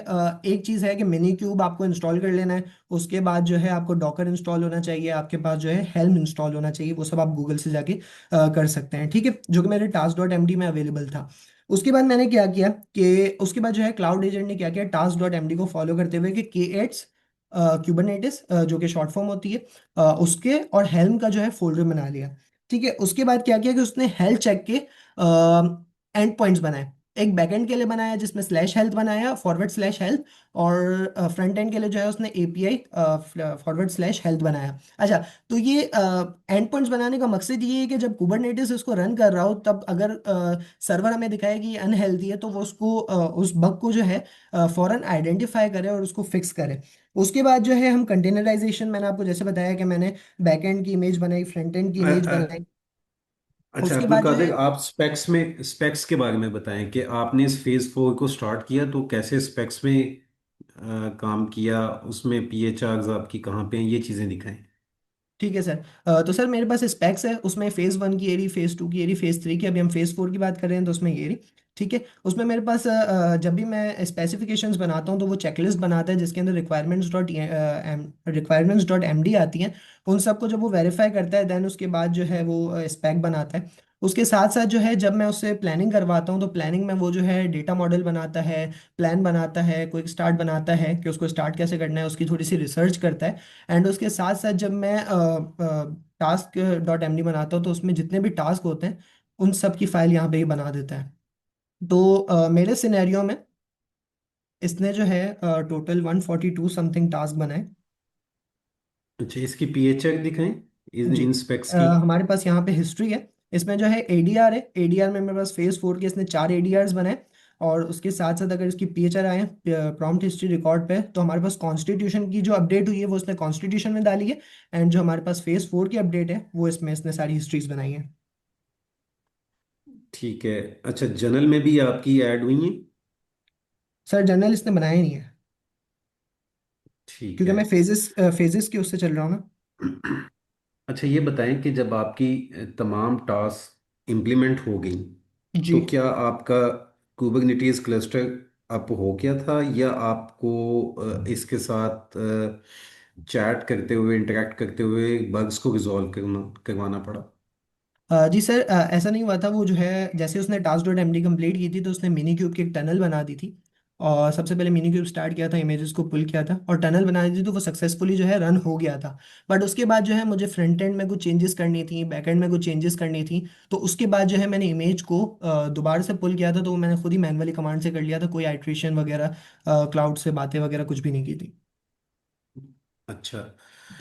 एक चीज़ है कि मिनी क्यूब आपको इंस्टॉल कर लेना है। उसके बाद जो है आपको डॉकर इंस्टॉल होना चाहिए, आपके पास जो है हेल्म इंस्टॉल होना चाहिए। वो सब आप गूगल से जाके कर सकते हैं, ठीक है, जो कि मेरे task.md में अवेलेबल था। उसके बाद मैंने क्या किया कि उसके बाद जो है क्लाउड एजेंट ने क्या किया, task.md को फॉलो करते हुए कि K8 क्यूबरनेटिस जो कि शॉर्ट फॉर्म होती है उसके और हेल्म का जो है फोल्डर बना लिया। ठीक है। उसके बाद क्या किया कि उसने हेल्थ चेक के एंड पॉइंट्स बनाए। एक बैकएंड के लिए बनाया जिसमें स्लैश हेल्थ बनाया, फॉरवर्ड स्लैश हेल्थ। और फ्रंट एंड के लिए जो है उसने एपीआई फॉरवर्ड स्लैश हेल्थ बनाया। अच्छा, तो ये एंड पॉइंट्स बनाने का मकसद ये है कि जब कुबरनेटिस इसको रन कर रहा हो तब अगर सर्वर हमें दिखाए कि ये अनहेल्थी है तो वो उसको उस बग को जो है फौरन आइडेंटिफाई करे और उसको फिक्स करे। उसके बाद जो है हम कंटेनराइजेशन, मैंने आपको जैसे बताया कि मैंने बैकएंड की इमेज बनाई, फ्रंट एंड की इमेज बनाई। अच्छा उसके अब्दुल बाद जो है कादिर, आप स्पेक्स के बारे में बताएं कि आपने इस फेज 4 को स्टार्ट किया तो कैसे स्पेक्स में काम किया, उसमें पीएचआर्स आपकी कहाँ पे हैं, ये चीज़ें दिखाएं। ठीक है सर। तो सर मेरे पास स्पेक्स है, उसमें फेज 1 की एरी, फेज 2 की एरी, फेज 3 की, अभी हम फेज 4 की बात कर रहे हैं तो उसमें ये एरी। ठीक है। उसमें मेरे पास जब भी मैं स्पेसिफिकेशंस बनाता हूँ तो वो चेकलिस्ट बनाता है जिसके अंदर रिक्वायरमेंट्स.md आती हैं। उन सबको जब वो वेरीफाई करता है देन उसके बाद जो है वो स्पेक बनाता है। उसके साथ साथ जो है जब मैं उससे प्लानिंग करवाता हूँ तो प्लानिंग में वो जो है डेटा मॉडल बनाता है, प्लान बनाता है, क्विक स्टार्ट बनाता है कि उसको स्टार्ट कैसे करना है, उसकी थोड़ी सी रिसर्च करता है। एंड उसके साथ साथ जब मैं task.md बनाता हूँ तो उसमें जितने भी टास्क होते हैं उन सब की फाइल यहाँ पे ही बना देता है। तो मेरे सिनेरियो में इसने जो है टोटल 142 समथिंग टास्क बनाए। अच्छा, इसकी पीएचआर दिखाएं, इन जी। इन स्पेक्स की। हमारे पास यहाँ पे हिस्ट्री है। इसमें जो है एडीआर है, एडीआर में मेरे पास फेज 4 के इसने 4 एडीआर्स बनाए। और उसके साथ साथ अगर इसकी पीएचआर आए प्रॉम्प्ट हिस्ट्री रिकॉर्ड पे, तो हमारे पास कॉन्स्टिट्यूशन की जो अपडेट हुई है वो उसने कॉन्स्टिट्यूशन में डाली है। एंड जो हमारे पास फेज 4 की अपडेट है वो इसमें इसने सारी हिस्ट्रीज बनाई है। ठीक है। अच्छा, जनरल में भी आपकी ऐड हुई हैं। सर जनरल इसने बनाया ही नहीं है, ठीक क्योंकि है। मैं फेजेस फेजेस के उससे चल रहा हूँ ना। अच्छा, ये बताएं कि जब आपकी तमाम टास्क इम्प्लीमेंट हो गई जी। तो क्या आपका कुबरनेटिस क्लस्टर अप हो गया था, या आपको इसके साथ चैट करते हुए, इंटरेक्ट करते हुए बग्स को रिजॉल्व करवाना पड़ा। जी सर, ऐसा नहीं हुआ था। वो जो है जैसे उसने task.md कंप्लीट की थी तो उसने मिनी क्यूब की एक टनल बना दी थी। और सबसे पहले मिनी क्यूब स्टार्ट किया था, इमेजेस को पुल किया था और टनल बना दी थी, तो वो सक्सेसफुली जो है रन हो गया था। बट उसके बाद जो है मुझे फ्रंट एंड में कुछ चेंजेस करनी थी, बैक एंड में कुछ चेंजेस करनी थी। तो उसके बाद जो है मैंने इमेज को दोबारा से पुल किया था, तो वो मैंने खुद ही मैनुअली कमांड से कर लिया था, कोई आइट्रेशन वगैरह क्लाउड से बातें वगैरह कुछ भी नहीं की थी। अच्छा।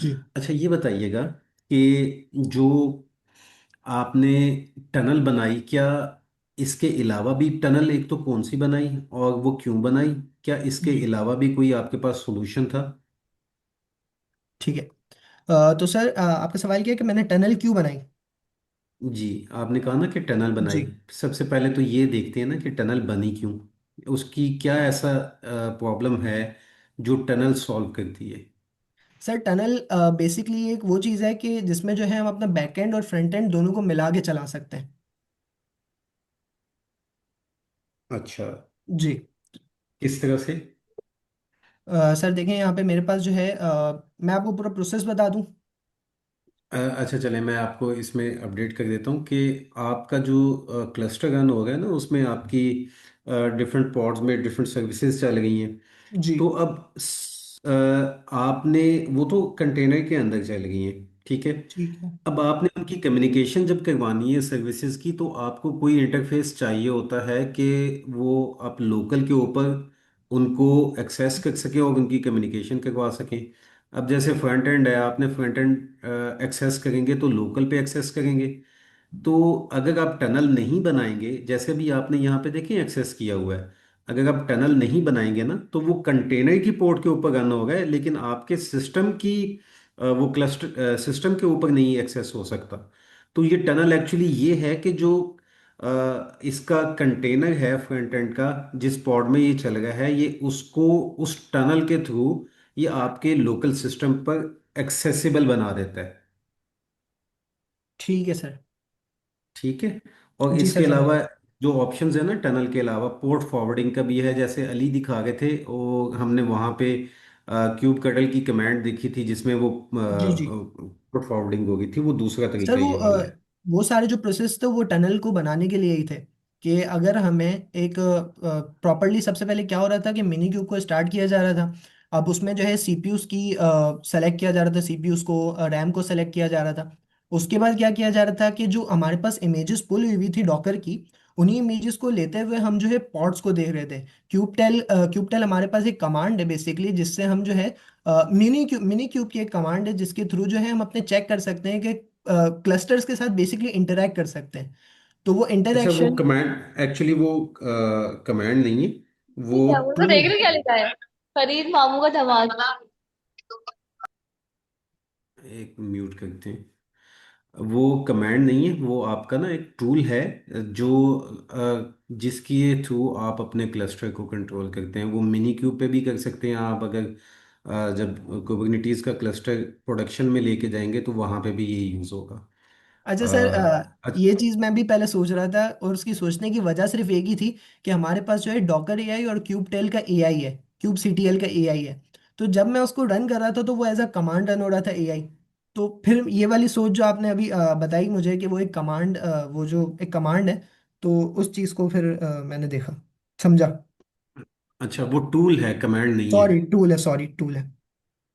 जी। अच्छा, ये बताइएगा कि जो आपने टनल बनाई, क्या इसके अलावा भी टनल, एक तो कौन सी बनाई और वो क्यों बनाई, क्या इसके जी। अलावा भी कोई आपके पास सॉल्यूशन था। ठीक है। तो सर आपका सवाल क्या है कि मैंने टनल क्यों बनाई। जी, आपने कहा ना कि टनल बनाई। जी। सबसे पहले तो ये देखते हैं ना कि टनल बनी क्यों, उसकी क्या ऐसा प्रॉब्लम है जो टनल सॉल्व करती है। सर टनल बेसिकली एक वो चीज़ है कि जिसमें जो है हम अपना बैक एंड और फ्रंट एंड दोनों को मिला के चला सकते हैं। अच्छा, जी। किस तरह से। सर देखें यहाँ पे मेरे पास जो है मैं आपको पूरा प्रोसेस बता दूं। अच्छा, चले मैं आपको इसमें अपडेट कर देता हूँ कि आपका जो क्लस्टर रन हो रहा है ना, उसमें आपकी डिफरेंट पॉड्स में डिफरेंट सर्विसेज चल रही हैं। जी। तो अब आपने, वो तो कंटेनर के अंदर चल गई हैं, ठीक है। ठीक है। अब आपने उनकी कम्युनिकेशन जब करवानी है सर्विसेज की, तो आपको कोई इंटरफेस चाहिए होता है कि वो आप लोकल के ऊपर उनको एक्सेस कर सकें और उनकी कम्युनिकेशन करवा सकें। अब जैसे फ्रंट एंड है, आपने फ्रंट एंड एक्सेस करेंगे तो लोकल पे एक्सेस करेंगे। तो अगर आप टनल नहीं बनाएंगे, जैसे भी आपने यहाँ पे देखें एक्सेस किया हुआ है, अगर आप टनल नहीं बनाएंगे ना तो वो कंटेनर की पोर्ट के ऊपर रन होगा, लेकिन आपके सिस्टम की वो क्लस्टर सिस्टम के ऊपर नहीं एक्सेस हो सकता। तो ये टनल एक्चुअली ये है कि जो इसका कंटेनर है फ्रंट एंड का, जिस पॉड में ये चल रहा है, ये उसको उस टनल के थ्रू ये आपके लोकल सिस्टम पर एक्सेसिबल बना देता है। ठीक है सर। ठीक है। और जी सर इसके समझ अलावा गया। जो ऑप्शंस है ना टनल के अलावा, पोर्ट फॉरवर्डिंग का भी है, जैसे अली दिखा रहे थे, वो हमने वहाँ पे क्यूब कडल की कमांड देखी थी जिसमें वो जी जी। पोर्ट फॉरवर्डिंग हो गई थी। वो दूसरा सर तरीका ये वाला है। वो सारे जो प्रोसेस थे वो टनल को बनाने के लिए ही थे, कि अगर हमें एक प्रॉपरली, सबसे पहले क्या हो रहा था कि मिनी क्यूब को स्टार्ट किया जा रहा था। अब उसमें जो है सीपीयूज की सेलेक्ट किया जा रहा था, सीपीयूज को, रैम को सेलेक्ट किया जा रहा था। उसके बाद क्या किया जा रहा था कि जो हमारे पास इमेजेस पुल हुई हुई थी डॉकर की, उन्हीं इमेजेस को लेते हुए हम जो है पॉड्स को देख रहे थे। क्यूबटेल हमारे पास एक कमांड है बेसिकली, जिससे हम जो है मिनी क्यूब की एक कमांड है जिसके थ्रू जो है हम अपने चेक कर सकते हैं कि क्लस्टर्स के साथ बेसिकली इंटरैक्ट कर सकते हैं। तो वो अच्छा, वो इंटरैक्शन। कमांड एक्चुअली वो कमांड नहीं है, ये वो क्या वो तो टूल देख रहे है। हो क्या लिखा है? फरीद मामू का धमाल। एक म्यूट करते हैं। वो कमांड नहीं है, वो आपका ना एक टूल है जो जिसके थ्रू आप अपने क्लस्टर को कंट्रोल करते हैं। वो मिनी क्यूब पे भी कर सकते हैं आप, अगर जब कुबरनिटीज का क्लस्टर प्रोडक्शन में लेके जाएंगे तो वहाँ पे भी ये यूज़ होगा। अच्छा सर, अच्छा। ये चीज़ मैं भी पहले सोच रहा था, और उसकी सोचने की वजह सिर्फ एक ही थी कि हमारे पास जो है डॉकर एआई और क्यूब टेल का एआई है, क्यूब सीटीएल का एआई है। तो जब मैं उसको रन कर रहा था तो वो एज अ कमांड रन हो रहा था एआई। तो फिर ये वाली सोच जो आपने अभी बताई मुझे कि वो एक कमांड, वो जो एक कमांड है, तो उस चीज़ को फिर मैंने देखा, समझा। अच्छा, वो टूल है, कमांड नहीं है। सॉरी टूल है, सॉरी टूल है।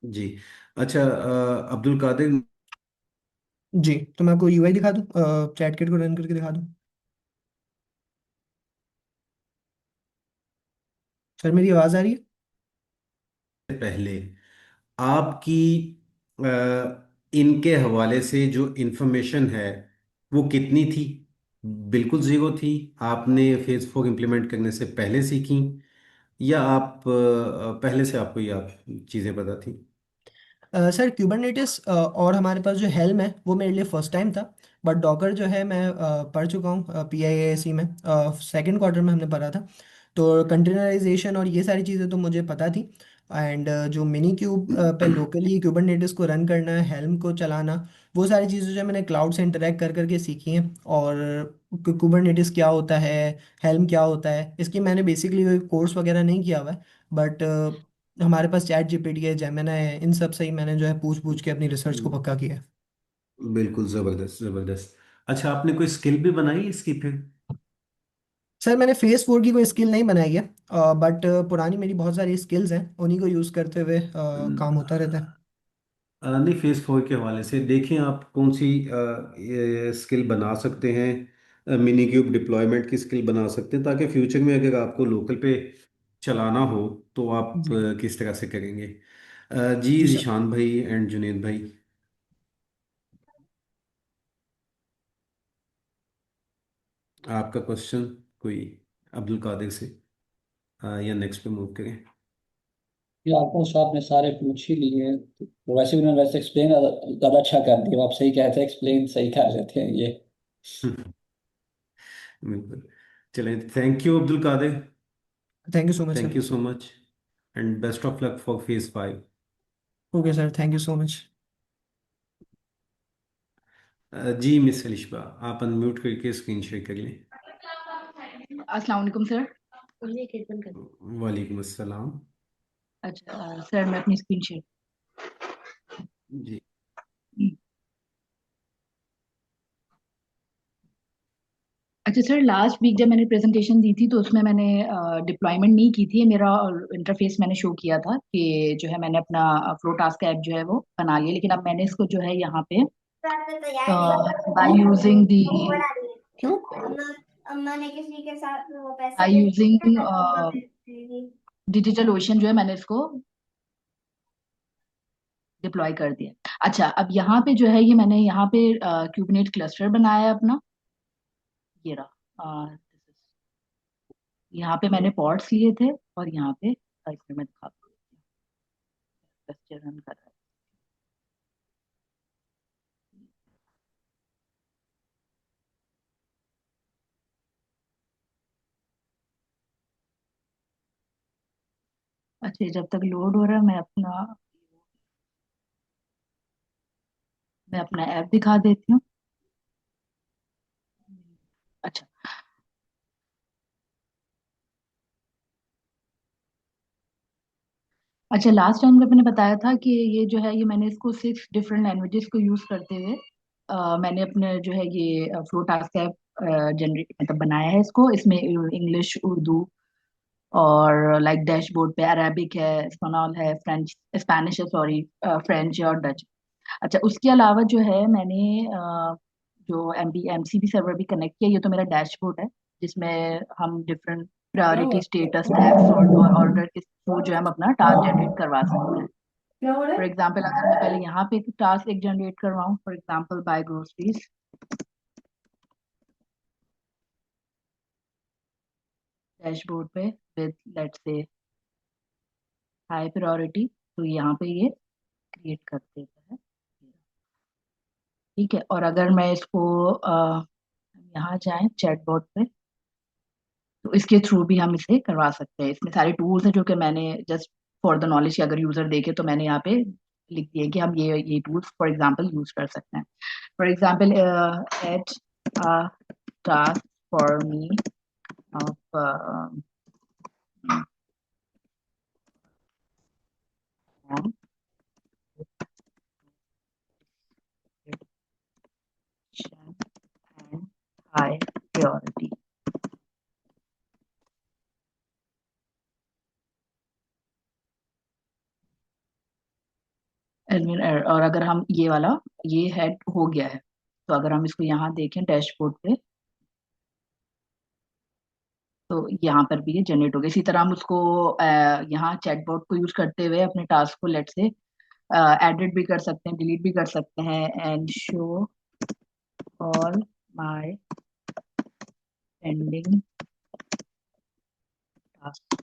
जी। अच्छा, अब्दुल कादिर। जी, तो मैं आपको यूआई दिखा दूँ, चैट किट को रन करके दिखा दूँ? सर मेरी आवाज़ आ रही है? पहले आपकी इनके हवाले से जो इंफॉर्मेशन है वो कितनी थी? बिल्कुल ज़ीरो थी? आपने फेज 4 इम्प्लीमेंट करने से पहले सीखी, या आप पहले से आपको ये आप चीज़ें पता थी? सर क्यूबरनेटिस और हमारे पास जो हेल्म है वो मेरे लिए फर्स्ट टाइम था। बट डॉकर जो है मैं पढ़ चुका हूँ पीआईएसी में, सेकंड क्वार्टर में हमने पढ़ा था। तो कंटेनराइजेशन और ये सारी चीज़ें तो मुझे पता थी। एंड जो मिनी क्यूब पे लोकली क्यूबरनेटिस को रन करना है, हेल्म को चलाना, वो सारी चीज़ें जो है मैंने क्लाउड से इंटरेक्ट कर करके सीखी हैं। और क्यूबरनेटिस क्या होता है, हेल्म क्या होता है, इसकी मैंने बेसिकली कोई कोर्स वगैरह नहीं किया हुआ है। बट हमारे पास चैट जीपीटी है, जेमिना है, इन सब से ही मैंने जो है पूछ पूछ के अपनी रिसर्च को पक्का किया है। बिल्कुल ज़बरदस्त, ज़बरदस्त। अच्छा, आपने कोई स्किल भी बनाई इसकी फिर? सर मैंने फेस 4 की कोई स्किल नहीं बनाई है, बट पुरानी मेरी बहुत सारी स्किल्स हैं, उन्हीं को यूज़ करते हुए काम होता रहता है। नहीं, फेज 4 के हवाले से देखें आप कौन सी स्किल बना सकते हैं। मिनी क्यूब डिप्लॉयमेंट की स्किल बना सकते हैं, ताकि फ्यूचर में अगर आपको लोकल पे चलाना हो तो आप जी। किस तरह से करेंगे। जी, जी सर। जिशान भाई एंड जुनेद भाई, आपका क्वेश्चन कोई अब्दुल कादिर से, या नेक्स्ट पे मूव करें? ये ऑलमोस्ट आपने सारे पूछ ही लिए, तो वैसे भी उन्होंने वैसे एक्सप्लेन ज़्यादा अच्छा कर दिया। आप सही कहते हैं, एक्सप्लेन सही कर रहे थे ये। बिल्कुल। चलें, thank you Abdul Qadir. Thank you so much thank sir. You so much, and best of luck for phase 5। Okay sir, thank you so much. जी मिस अलिशबा, आप अनम्यूट करके स्क्रीन शेयर कर लें। अस्सलाम वालेकुम सर। वालेकुम अस्सलाम। अच्छा सर, मैं अपनी स्क्रीन शेयर। जी। अच्छा सर, लास्ट वीक जब मैंने प्रेजेंटेशन दी थी तो उसमें मैंने डिप्लॉयमेंट नहीं की थी। मेरा इंटरफेस मैंने शो किया था कि जो है मैंने अपना फ्लो टास्क ऐप जो है वो बना लिया, लेकिन अब मैंने इसको जो है यहाँ पे बाय यूजिंग दी क्यों? अम्मा अम्मा ने किसी के साथ वो पैसे बाय दे दिए यूजिंग ना, तो अम्मा भेज देगी। डिजिटल ओशन जो है मैंने इसको डिप्लॉय कर दिया। अच्छा, अब यहाँ पे जो है ये मैंने यहाँ पे क्यूबनेट क्लस्टर बनाया है अपना, ये रहा। यहाँ पे मैंने पॉट्स लिए थे और यहाँ पे इसमें मैं दिखा रन कर रहा है। अच्छा, जब तक लोड हो रहा है मैं अपना ऐप दिखा देती हूँ। अच्छा। अच्छा, लास्ट टाइम जब मैंने बताया था कि ये जो है, ये मैंने इसको 6 डिफरेंट लैंग्वेजेस को यूज करते हुए मैंने अपने जो है ये फ्लो टास्क ऐप जनरेट मतलब बनाया है इसको। इसमें इंग्लिश, उर्दू और लाइक डैशबोर्ड पे अरेबिक है, स्पेनॉल है, फ्रेंच स्पेनिश है, सॉरी, फ्रेंच है और डच। अच्छा, उसके अलावा जो है मैंने जो एमसीबी सर्वर भी कनेक्ट किया। ये तो मेरा डैशबोर्ड है जिसमें हम डिफरेंट प्रायोरिटी, स्टेटस, टैब्स और ऑर्डर के थ्रू जो है हम अपना टास्क जनरेट करवा सकते हैं। फॉर एग्जाम्पल, अगर मैं पहले यहाँ पे टास्क एक जनरेट करवाऊँ, for example buy groceries dashboard पे with let's say high priority, तो यहाँ पे ये क्रिएट कर देता है। ठीक है, और अगर मैं इसको यहाँ जाएं चैटबॉट पे, तो इसके थ्रू भी हम इसे करवा सकते हैं। इसमें सारे टूल्स हैं जो कि मैंने जस्ट फॉर द नॉलेज कि अगर यूजर देखे तो मैंने यहाँ पे लिख दिए कि हम ये टूल्स फॉर एग्जांपल यूज कर सकते हैं। For example, at a task for me of and high priority. Admin error. और अगर हम ये वाला, ये हेड हो गया है, तो अगर हम इसको यहाँ देखें डैशबोर्ड पे, तो यहाँ पर भी ये जनरेट हो गया। इसी तरह हम उसको यहाँ चैटबॉट को यूज करते हुए अपने टास्क को लेट से एडिट भी कर सकते हैं, डिलीट भी कर सकते हैं। And show all my pending task.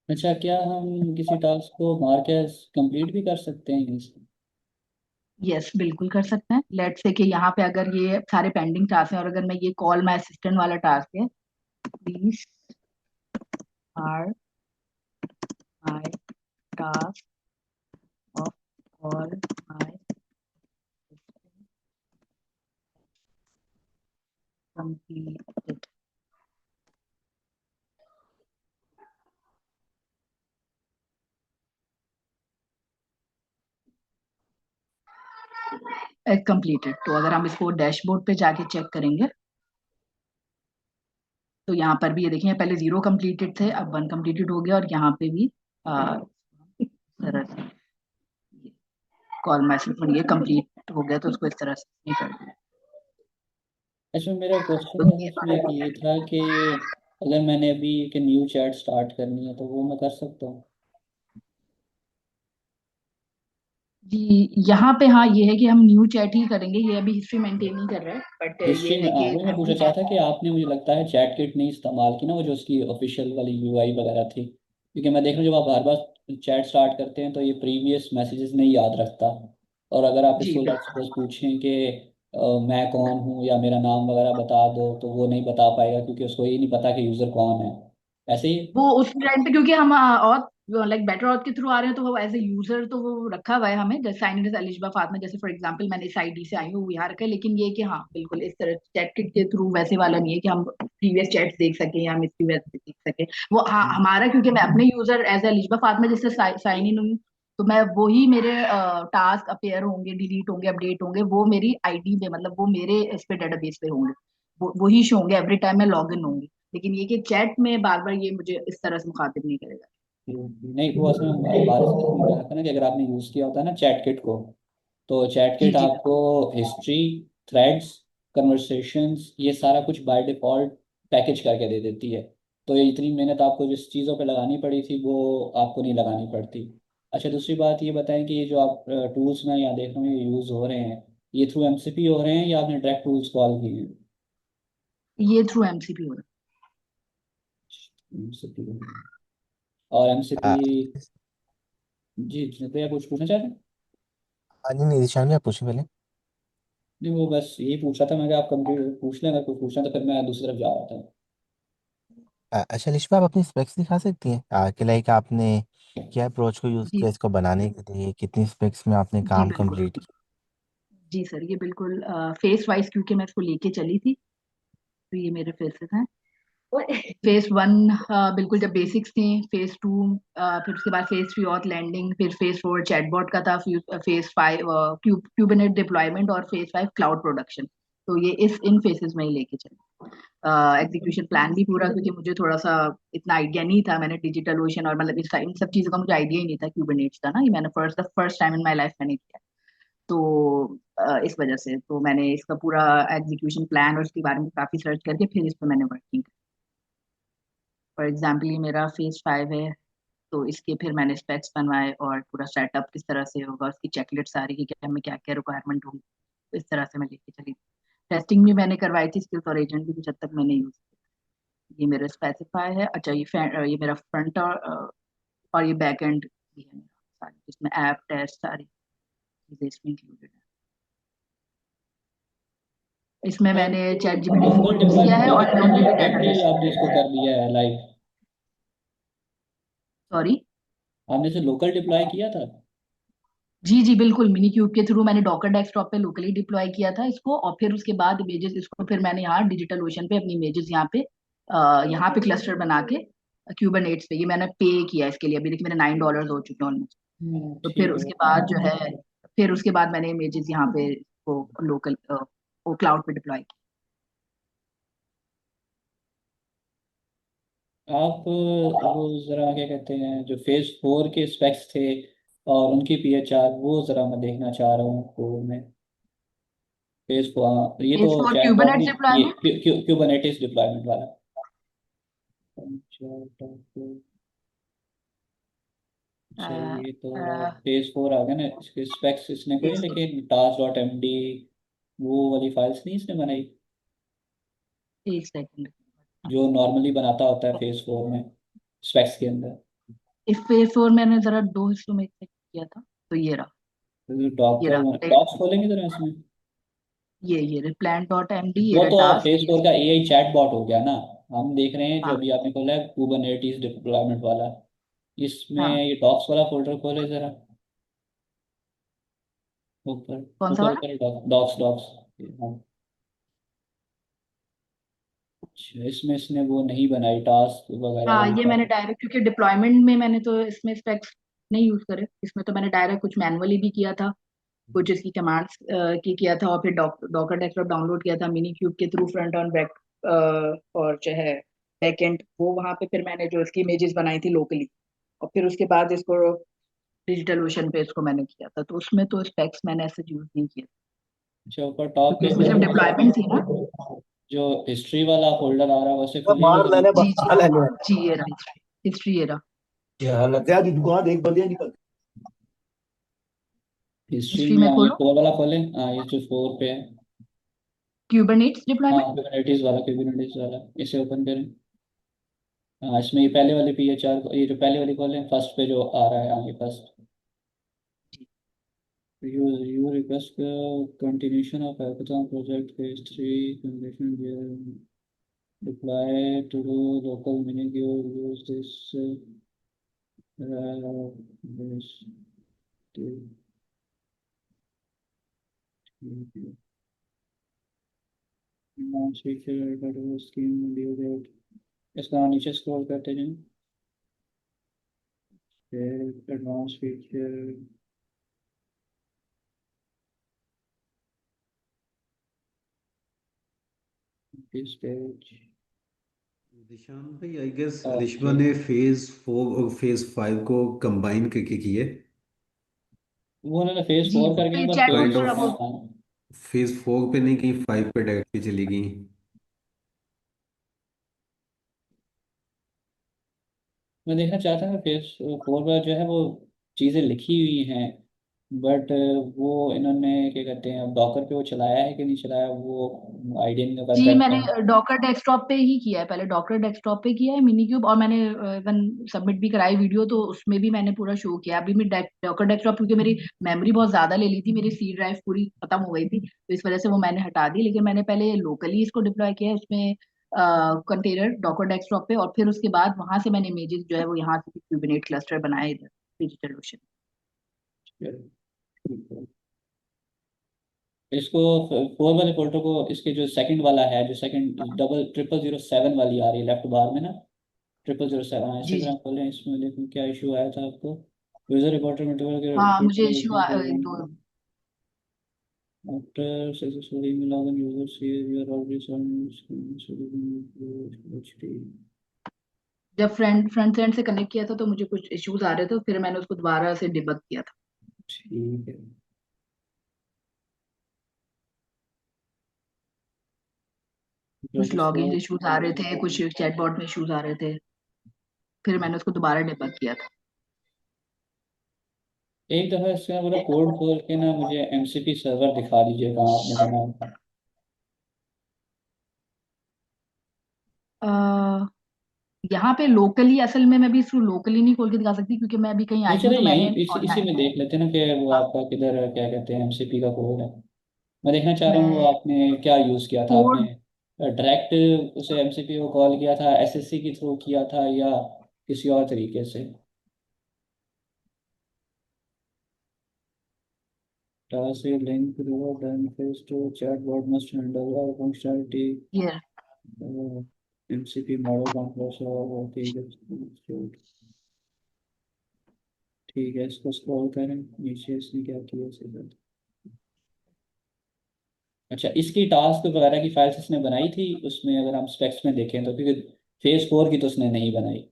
अच्छा, क्या हम किसी टास्क को मार्क एज कंप्लीट भी कर सकते हैं इसमें? यस, बिल्कुल कर सकते हैं। लेट से कि यहाँ पे अगर ये सारे पेंडिंग टास्क हैं और अगर मैं ये कॉल माय असिस्टेंट वाला टास्क है, please are my task of call my completed, completed. तो अगर हम इसको डैशबोर्ड पे जाके चेक करेंगे, तो यहाँ पर भी ये देखें, पहले 0 कंप्लीटेड थे, अब 1 कंप्लीटेड हो गया। और यहाँ पे भी इस तरह से कॉल मैसेज ये कंप्लीट हो गया, तो उसको इस तरह से नहीं कर दिया। अच्छा, मेरा क्वेश्चन तो है उसमें कि ये था कि अगर मैंने अभी एक न्यू चैट स्टार्ट करनी है तो वो मैं कर सकता हूँ? जी, यहाँ पे हाँ ये है कि हम न्यू चैट ही करेंगे। ये अभी हिस्ट्री मेंटेन नहीं कर रहा है, बट ये हिस्ट्री में है कि वही मैं पूछना एवरी चाहता कि आपने, मुझे लगता है, चैट किट नहीं इस्तेमाल की ना, वो जो उसकी ऑफिशियल वाली यूआई वगैरह थी। क्योंकि मैं देख रहा हूँ जब आप हर बार चैट स्टार्ट करते हैं तो ये प्रीवियस मैसेजेस नहीं याद रखता। और अगर आप जी इसको लेट्स बिल्कुल। सपोज पूछें कि मैं कौन हूँ या मेरा नाम वगैरह बता दो, तो वो नहीं बता पाएगा क्योंकि उसको ये नहीं पता कि यूज़र कौन है। ऐसे ही। वो उस टाइम पे क्योंकि हम और लाइक बेटर ऑथ के थ्रू आ रहे हैं, तो वो एज ए यूजर तो वो रखा हुआ है हमें, जैसे sign in as Alishba Fatima, जैसे फॉर एग्जांपल मैंने इस आईडी से आई हूँ, वो यहाँ रखा है। लेकिन ये कि हाँ बिल्कुल इस तरह चैट किट के थ्रू वैसे वाला नहीं है कि हम प्रीवियस चैट्स देख सकें या हम इसकी वजह से देख सकें। वो हाँ हमारा, क्योंकि मैं अपने user as a Alishba Fatima जिससे साइन इन हुई, तो मैं वही मेरे टास्क अपेयर होंगे, डिलीट होंगे, अपडेट होंगे, वो मेरी आईडी में, मतलब वो मेरे इस पे डेटाबेस पे होंगे, वही शो होंगे एवरी टाइम मैं लॉग इन होंगी। लेकिन ये कि चैट में बार बार ये मुझे इस तरह से मुखातिब नहीं करेगा। नहीं, वो असल में बारिश ने इसमें क्या था ना कि अगर आपने यूज़ किया होता है ना चैट किट को, तो चैट जी किट जी आपको हिस्ट्री, थ्रेड्स, कन्वर्सेशंस, ये सारा कुछ बाय डिफ़ॉल्ट पैकेज करके दे देती है। तो ये इतनी मेहनत आपको जिस चीज़ों पे लगानी पड़ी थी वो आपको नहीं लगानी पड़ती। अच्छा, दूसरी बात ये बताएं कि ये जो आप टूल्स में यहाँ देख रहे हो ये यूज़ हो रहे हैं, ये थ्रू एमसीपी हो रहे हैं या आपने डायरेक्ट टूल्स कॉल किए हैं? ये थ्रू एमसीपी हो रहा एमसीपी और एमसीपी। आ, जी भैया कुछ पूछना चाह रहे हैं? नहीं नहीं ईशान जी, आप पूछिए पहले। नहीं वो बस यही पूछा था मैं कि आप कंप्यूटर पूछ लें, अगर कुछ पूछना तो फिर मैं दूसरी तरफ जा रहा था। अच्छा लिशा, आप अपनी स्पेक्स दिखा सकती हैं कि लाइक आपने क्या अप्रोच को यूज़ जी किया इसको बनाने के लिए, कितनी स्पेक्स में आपने जी काम बिल्कुल। कंप्लीट जी सर, ये बिल्कुल फेस वाइज क्योंकि मैं इसको लेके चली थी, तो ये मेरे फेसेस हैं। फेज वन बिल्कुल जब बेसिक्स थी, फेज टू फिर उसके बाद फेज थ्री ऑथ लैंडिंग, फिर फेज फोर चैटबॉट का था, फेज फाइव क्यूबनेट डिप्लॉयमेंट और फेज फाइव क्लाउड प्रोडक्शन। तो ये इस इन फेसेस में ही लेके चले। एग्जीक्यूशन प्लान भी पूरा, क्योंकि मुझे थोड़ा सा इतना आइडिया नहीं था, मैंने डिजिटल ओशन और मतलब इन सब चीजों का मुझे आइडिया ही नहीं था, क्यूबरनेट्स का ना, ये मैंने first time in my life मैंने किया। तो इस वजह से तो मैंने इसका पूरा एग्जीक्यूशन प्लान और उसके बारे में काफी सर्च करके फिर इस पर मैंने वर्किंग। फॉर एग्जाम्पल ये मेरा फेज फाइव है, तो इसके फिर मैंने स्पेक्स बनवाए और पूरा सेटअप किस तरह से होगा, उसकी चेकलिस्ट सारी की, क्या हमें क्या क्या रिक्वायरमेंट होगी, तो इस तरह से मैं लेके चली। टेस्टिंग भी मैंने करवाई थी, स्किल्स और एजेंट भी कुछ हद तक मैंने यूज किया। ये मेरा स्पेसिफाई है। अच्छा ये मेरा फ्रंट और ये बैक एंड भी है मेरा सारी, जिसमें ऐप टेस्ट सारी चीजें इसमें इंक्लूडेड है। इसमें आप मैंने चैट जीपीटी लोकल यूज किया डिप्लॉयमेंट है और वगैरह किया था एनोमली डायरेक्टली, डेटाबेस। आपने इसको कर दिया है लाइव? सॉरी। आपने इसे लोकल डिप्लॉय किया था? जी जी बिल्कुल, मिनी क्यूब के थ्रू मैंने डॉकर डेस्कटॉप पे लोकली डिप्लॉय किया था इसको, और फिर उसके बाद इमेजेस इसको फिर मैंने यहाँ डिजिटल ओशन पे अपनी इमेजेस यहाँ पे क्लस्टर बना के क्यूबरनेट्स पे, ये मैंने पे किया इसके लिए। अभी देखिए मेरे $9 हो चुके हैं ऑलमोस्ट। तो फिर ठीक है। उसके बाद जो है, फिर उसके बाद मैंने इमेजेस यहाँ पे वो लोकल वो क्लाउड पे डिप्लॉय की। आप वो ज़रा क्या कहते हैं, जो फेज फोर के स्पेक्स थे और उनकी पीएचआर, वो ज़रा मैं देखना चाह रहा हूँ कोड में। फेज फोर ये तो इस फॉर चैटबॉट क्यूबरनेट्स नहीं, ये डिप्लॉयमेंट। क्यूबरनेटिस डिप्लॉयमेंट वाला। अच्छा ये तो फेज फोर आ गया ना, इसके स्पेक्स इसने कोई नहीं, लेकिन टास्क डॉट एम डी वो वाली फाइल्स नहीं इसने बनाई एक सेकंड। जो नॉर्मली बनाता होता है फेज फोर में स्पेक्स के अंदर। इस फेज फोर मैंने जरा दो हिस्सों में किया था, तो ये डॉकर रहा डॉक्स खोलेंगे जरा इसमें। ये प्लान डॉट एम डी, ये वो रहा तो टास्क, फेस ये फोर का एआई चैट बॉट हो गया ना। हम देख रहे हैं जो हाँ अभी आपने खोला है कुबरनेटिस डिप्लॉयमेंट वाला। इसमें हाँ। ये डॉक्स वाला फोल्डर खोले जरा, ऊपर कौन सा ऊपर वाला? ऊपर डॉक्स डॉक्स। हाँ। अच्छा इसमें इसने वो नहीं बनाई टास्क वगैरह हाँ वाली ये मैंने फाइल। डायरेक्ट, क्योंकि डिप्लॉयमेंट में मैंने तो इसमें स्पेक्स नहीं यूज करे, इसमें तो मैंने डायरेक्ट कुछ मैनुअली भी किया था, कुछ इसकी कमांड्स की किया था, और फिर डॉकर डेस्कटॉप डाउनलोड किया था मिनी क्यूब के थ्रू, फ्रंट ऑन बैक और जो है बैक एंड, वो वहां पे फिर मैंने जो इसकी इमेजेस बनाई थी लोकली, और फिर उसके बाद इसको डिजिटल ओशन पे इसको मैंने किया था, तो उसमें तो स्पेक्स मैंने ऐसे यूज नहीं किया, अच्छा ऊपर टॉप क्योंकि पे इसमें जो सिर्फ डिप्लॉयमेंट थी ना। जो हिस्ट्री वाला फोल्डर आ रहा है वैसे खोलिएगा मार जरा। लेने जी जी। बता लेने जी ये रहा हिस्ट्री, ये रहा क्या हालत है आज दुकान एक बंदियां निकल। हिस्ट्री हिस्ट्री में में ये खोलो, फोर वाला खोलें, हाँ ये जो फोर पे है। क्यूबरनेट्स हाँ डिप्लॉयमेंट। कुबरनेटिस वाला, कुबरनेटिस वाला इसे ओपन करें। हाँ इसमें ये पहले वाली पी एच आर, ये जो पहले वाली खोलें फर्स्ट पे जो आ रहा है आगे first. You request continuation of hackathon project phase 3 completion here. Deploy to the local mini queue. Use this this to launch feature that was scheme due date. इसका नीचे स्क्रॉल करते जाएं, फिर एडवांस फीचर दिस पेज। निशान भाई, आई गेस अलिशबा ओके ने फेज फोर और फेज फाइव को कंबाइन करके किए। वो उन्होंने फेज जी फोर करके फिर एक बार चैटबॉट काइंड पेज। थोड़ा ऑफ बहुत। हाँ फेज फोर पे नहीं की, फाइव पे डायरेक्टली चली गई। मैं देखना चाहता हूँ फेस फोर पर जो है वो चीज़ें लिखी हुई हैं बट वो इन्होंने क्या कहते हैं, अब डॉकर पे वो चलाया है कि नहीं चलाया वो आइडिया नहीं होगा जी दैट मैंने टाइम। डॉकर डेस्कटॉप पे ही किया है, पहले डॉकर डेस्कटॉप पे किया है मिनी क्यूब, और मैंने इवन सबमिट भी कराई वीडियो, तो उसमें भी मैंने पूरा शो किया। अभी मैं डॉकर डेस्कटॉप, क्योंकि मेरी मेमोरी बहुत ज्यादा ले ली थी, मेरी सी ड्राइव पूरी खत्म हो गई थी, तो इस वजह से वो मैंने हटा दी। लेकिन मैंने पहले लोकली इसको डिप्लॉय किया है उसमें कंटेनर डॉकर डेस्कटॉप पे, और फिर उसके बाद वहां से मैंने इमेजेस जो है वो यहाँ से क्यूबिनेट क्लस्टर बनाए इधर डिजिटल ओशन। इसको फोर वाले फोल्डर को, इसके जो सेकंड वाला है, जो सेकंड डबल 0007 वाली आ रही है लेफ्ट बार में ना, 0007, हाँ इसी जी तरह जी। खोलें। इसमें लेकिन क्या इशू आया था आपको? यूजर रिपोर्टर हाँ मटेरियल मुझे इशू दो। after successfully login user says you are already showing HD। जब फ्रंट एंड से कनेक्ट किया था तो मुझे कुछ इश्यूज आ रहे थे, फिर मैंने उसको दोबारा से डिबग किया था। ठीक है। कुछ लॉगिन रजिस्टर। इश्यूज आ रहे थे, कुछ चैटबॉट में इश्यूज आ रहे थे, फिर मैंने उसको दोबारा डिबग किया था। एक दफा इसका पूरा कोड खोल के ना मुझे एमसीपी सर्वर दिखा दीजिए कहाँ आपने बनाया था। अ, यहाँ पे लोकली, असल में मैं भी इसको लोकली नहीं खोल के दिखा सकती क्योंकि मैं अभी कहीं नहीं आई हूँ, चले तो यहीं मैंने इसी ऑनलाइन। में देख लेते हैं ना कि वो हाँ, आपका किधर क्या कहते हैं एमसीपी का कोड है। मैं देखना चाह रहा हूँ वो मैं आपने क्या यूज़ किया था। आपने कोड डायरेक्ट उसे एमसीपी को कॉल किया था, एसएससी के थ्रू किया था, या किसी और तरीके से? Task link done face to chatbot must handle और फंक्शनलिटी ये एमसीपी मॉडल कंप्रेसर। ठीक है, ठीक है, इसको स्क्रॉल करें नीचे, इसने क्या किया इसे। अच्छा, इसकी टास्क वगैरह की फाइल्स इसने बनाई थी उसमें, अगर हम स्पेक्स में देखें तो, क्योंकि फेज 4 की तो उसने नहीं बनाई।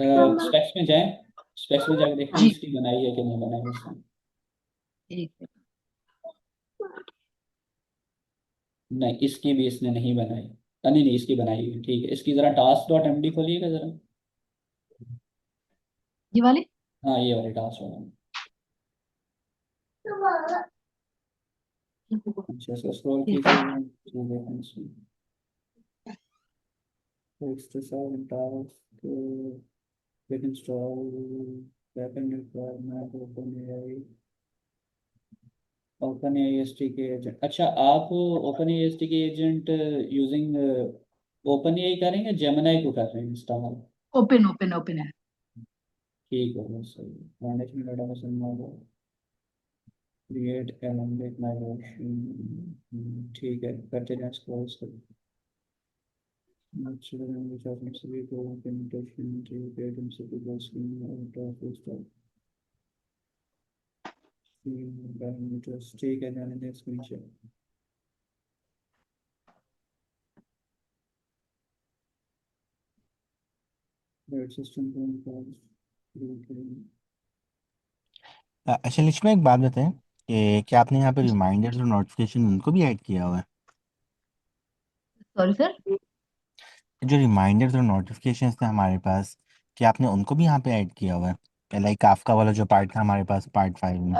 स्पेक्स में जाएं, स्पेक्स में जाकर देखें जी। इसकी बनाई है कि नहीं बनाई उसने। एक नहीं, इसकी भी इसने नहीं बनाई। नहीं नहीं, इसकी बनाई है, ठीक है। इसकी जरा टास्क डॉट एमडी खोलिएगा जरा। ये वाले। हाँ, ये वाली टास्क वाला। अच्छा, इसको स्क्रॉल कीजिएगा तो देखें इसमें exercise task with install backend requirement open AI. Open AST के एजेंट, अच्छा आप ओपन एएसटी के एजेंट यूजिंग ओपन एआई करेंगे, जेमिनाई को कर रहे हैं इस्तेमाल? ओपन ओपन ओपन है। ठीक है, बस सही। Management database model, create analytic migration, ठीक है, करते जाएं स्क्रॉल कर। नेचुरल लैंग्वेज ऑफ एमसीपी को इम्प्लीमेंटेशन, ठीक है, एमसीपी को screen out of stock parameters, ठीक है, जाने दें स्क्रीन शेयर। सिस्टम को अच्छा लिस्ट एक बात बताएं कि क्या आपने यहाँ पे रिमाइंडर्स और नोटिफिकेशन उनको भी ऐड किया हुआ है? Sorry sir. जो रिमाइंडर्स और नोटिफिकेशंस थे हमारे पास, क्या आपने उनको भी यहाँ पे ऐड किया हुआ है? लाइक काफका वाला जो पार्ट था हमारे पास पार्ट 5 में।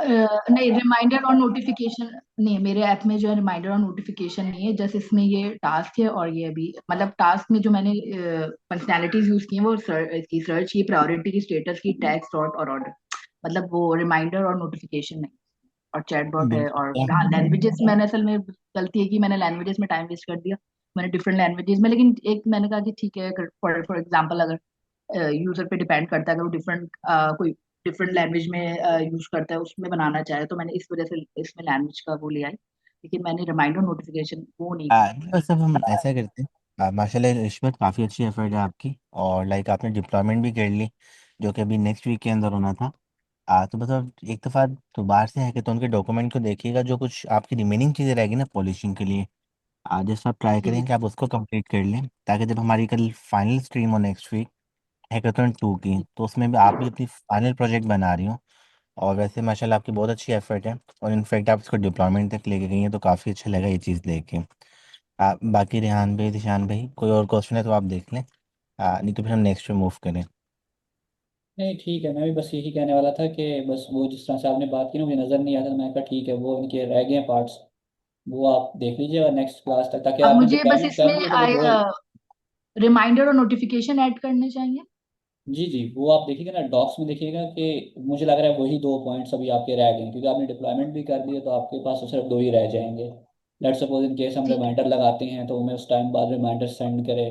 नहीं, रिमाइंडर और नोटिफिकेशन नहीं, मेरे ऐप में जो है रिमाइंडर और नोटिफिकेशन नहीं है, जस्ट इसमें ये टास्क है, और ये भी मतलब टास्क में जो मैंने फंक्शनैलिटीज यूज की हैं वो इसकी सर्च की, प्रायोरिटी की, स्टेटस की, टैग, सॉर्ट और ऑर्डर, मतलब वो रिमाइंडर और नोटिफिकेशन नहीं। और चैटबॉट है, और बिल्कुल। हाँ लैंग्वेजेस, मैंने असल में गलती है कि मैंने लैंग्वेजेस में टाइम वेस्ट कर दिया। मैंने डिफरेंट लैंग्वेजेस में, लेकिन एक मैंने कहा कि ठीक है, फॉर एग्जांपल अगर यूजर पे डिपेंड करता है, अगर वो डिफरेंट कोई डिफरेंट लैंग्वेज में यूज करता है, उसमें बनाना चाहे, तो मैंने इस वजह से इसमें लैंग्वेज का वो लिया है, लेकिन मैंने रिमाइंडर नोटिफिकेशन वो नहीं किया। नहीं, बस अब हम ऐसा करते हैं। माशाल्लाह रिश्वत काफ़ी अच्छी एफर्ट है आपकी, और लाइक आपने डिप्लॉयमेंट भी कर ली जो कि अभी नेक्स्ट वीक के अंदर होना था। तो बस अब एक दफ़ा दोबारा से है कि तो उनके डॉक्यूमेंट को देखिएगा, जो कुछ आपकी रिमेनिंग चीज़ें रहेगी ना पॉलिशिंग के लिए, जस्ट आप ट्राई जी करें कि आप उसको कंप्लीट कर लें, ताकि जब हमारी कल फाइनल स्ट्रीम हो नेक्स्ट वीक हैकाथन 2 की, तो उसमें भी आप भी अपनी फाइनल प्रोजेक्ट बना रही हो। और वैसे माशाल्लाह आपकी बहुत अच्छी एफर्ट है, और इनफैक्ट आप इसको डिप्लॉयमेंट तक लेके गई हैं, तो काफ़ी अच्छा लगा ये चीज़ देख के। बाकी रेहान भाई दिशान भाई कोई और क्वेश्चन है तो आप देख लें, नहीं तो फिर हम नेक्स्ट पे मूव करें। नहीं ठीक है, मैं भी बस यही कहने वाला था कि बस वो जिस तरह से आपने बात की ना, मुझे नज़र नहीं आता, तो मैंने कहा ठीक है वो इनके रह गए हैं पार्ट्स, वो आप देख लीजिएगा नेक्स्ट क्लास तक, ताकि अब आपने मुझे बस डिप्लॉयमेंट इसमें कर दिए तो वो गोल। रिमाइंडर और नोटिफिकेशन ऐड करने चाहिए। जी जी, वो आप देखिएगा ना डॉक्स में, देखिएगा कि मुझे लग रहा है वही 2 पॉइंट्स अभी आपके रह गए हैं, क्योंकि आपने डिप्लॉयमेंट भी कर दिया, तो आपके पास तो सिर्फ 2 ही रह जाएंगे। लेट सपोज इन केस हम ठीक है। रिमाइंडर लगाते हैं तो हमें उस टाइम बाद रिमाइंडर सेंड करे,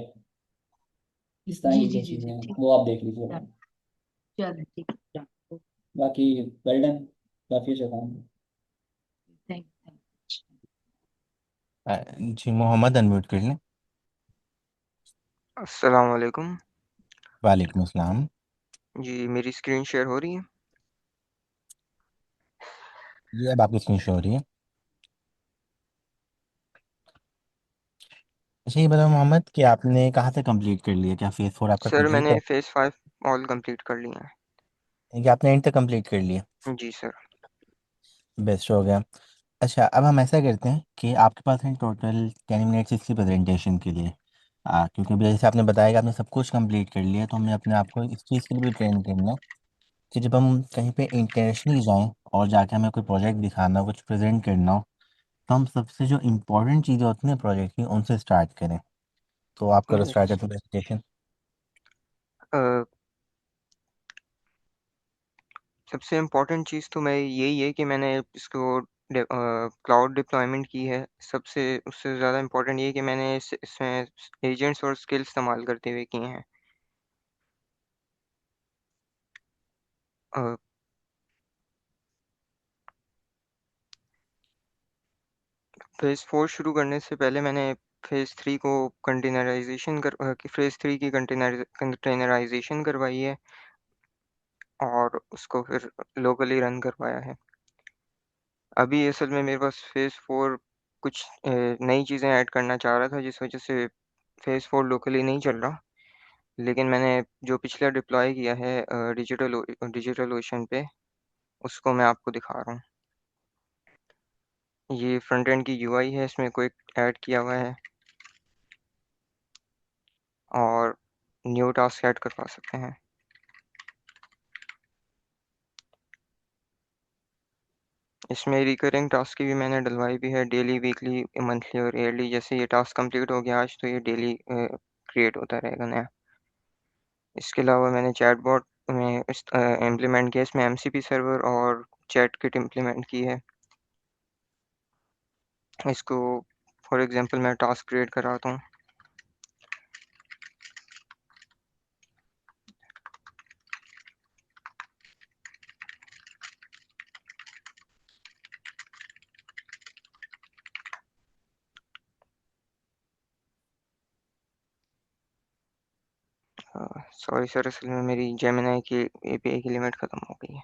इस तरह जी की जी जो जी चीज़ें जी हैं ठीक। वो आप देख लीजिएगा। चलो ठीक है। बाकी वेल डन, काफ़ी अच्छा काम। Thank you. जी मोहम्मद अनम्यूट कर लें। अस्सलाम वालेकुम। वालेकुम अस्सलाम। जी मेरी स्क्रीन शेयर हो रही है? जी अब आपकी स्क्रीन शो हो रही है। अच्छा ये बताओ मोहम्मद कि आपने कहाँ से कंप्लीट कर लिया, क्या फेज 4 आपका सर कंप्लीट मैंने है? फेज़ 5 ऑल कंप्लीट कर लिया कि आपने एंड तक कंप्लीट कर लिया? है। जी सर। बेस्ट हो गया। अच्छा अब हम ऐसा करते हैं कि आपके पास है टोटल 10 मिनट्स इसकी प्रेजेंटेशन के लिए। क्योंकि अभी जैसे आपने बताया कि आपने सब कुछ कंप्लीट कर लिया, तो हमने अपने आप को इस चीज़ के लिए भी ट्रेन करना है कि जब हम कहीं पे इंटरनेशनली जाएं और जाके हमें कोई प्रोजेक्ट दिखाना हो, कुछ प्रेजेंट करना हो, तो हम सबसे जो इम्पोर्टेंट चीज़ें होती हैं प्रोजेक्ट की उनसे स्टार्ट करें। तो आप करो स्टार्ट यस। अपनी प्रेजेंटेशन। सबसे इम्पोर्टेंट चीज़ तो मैं यही है कि मैंने इसको क्लाउड डिप्लॉयमेंट की है। सबसे उससे ज़्यादा इम्पोर्टेंट ये है कि मैंने इसमें एजेंट्स और स्किल इस्तेमाल करते हुए किए हैं। फेज़ 4 शुरू करने से पहले मैंने फेज़ 3 को फेज़ 3 की कंटेनराइजेशन करवाई है और उसको फिर लोकली रन करवाया है। अभी असल में मेरे पास फेज़ 4 कुछ नई चीज़ें ऐड करना चाह रहा था, जिस वजह से फेज़ 4 लोकली नहीं चल रहा। लेकिन मैंने जो पिछला डिप्लॉय किया है डिजिटल ओशन पे, उसको मैं आपको दिखा रहा हूँ। ये फ्रंट एंड की यूआई है, इसमें कोई ऐड किया हुआ है और न्यू टास्क ऐड करवा सकते हैं। इसमें रिकरिंग टास्क की भी मैंने डलवाई भी है, डेली वीकली मंथली और ईयरली। जैसे ये टास्क कंप्लीट हो गया आज, तो ये डेली क्रिएट होता रहेगा नया। इसके अलावा मैंने चैटबॉट में इम्प्लीमेंट किया, इसमें एमसीपी सर्वर और चैट किट इम्प्लीमेंट की है। इसको फॉर एग्जांपल मैं टास्क क्रिएट कराता हूँ। सॉरी सर, असल में मेरी जेमिनी की एपीआई की लिमिट ख़त्म हो गई है।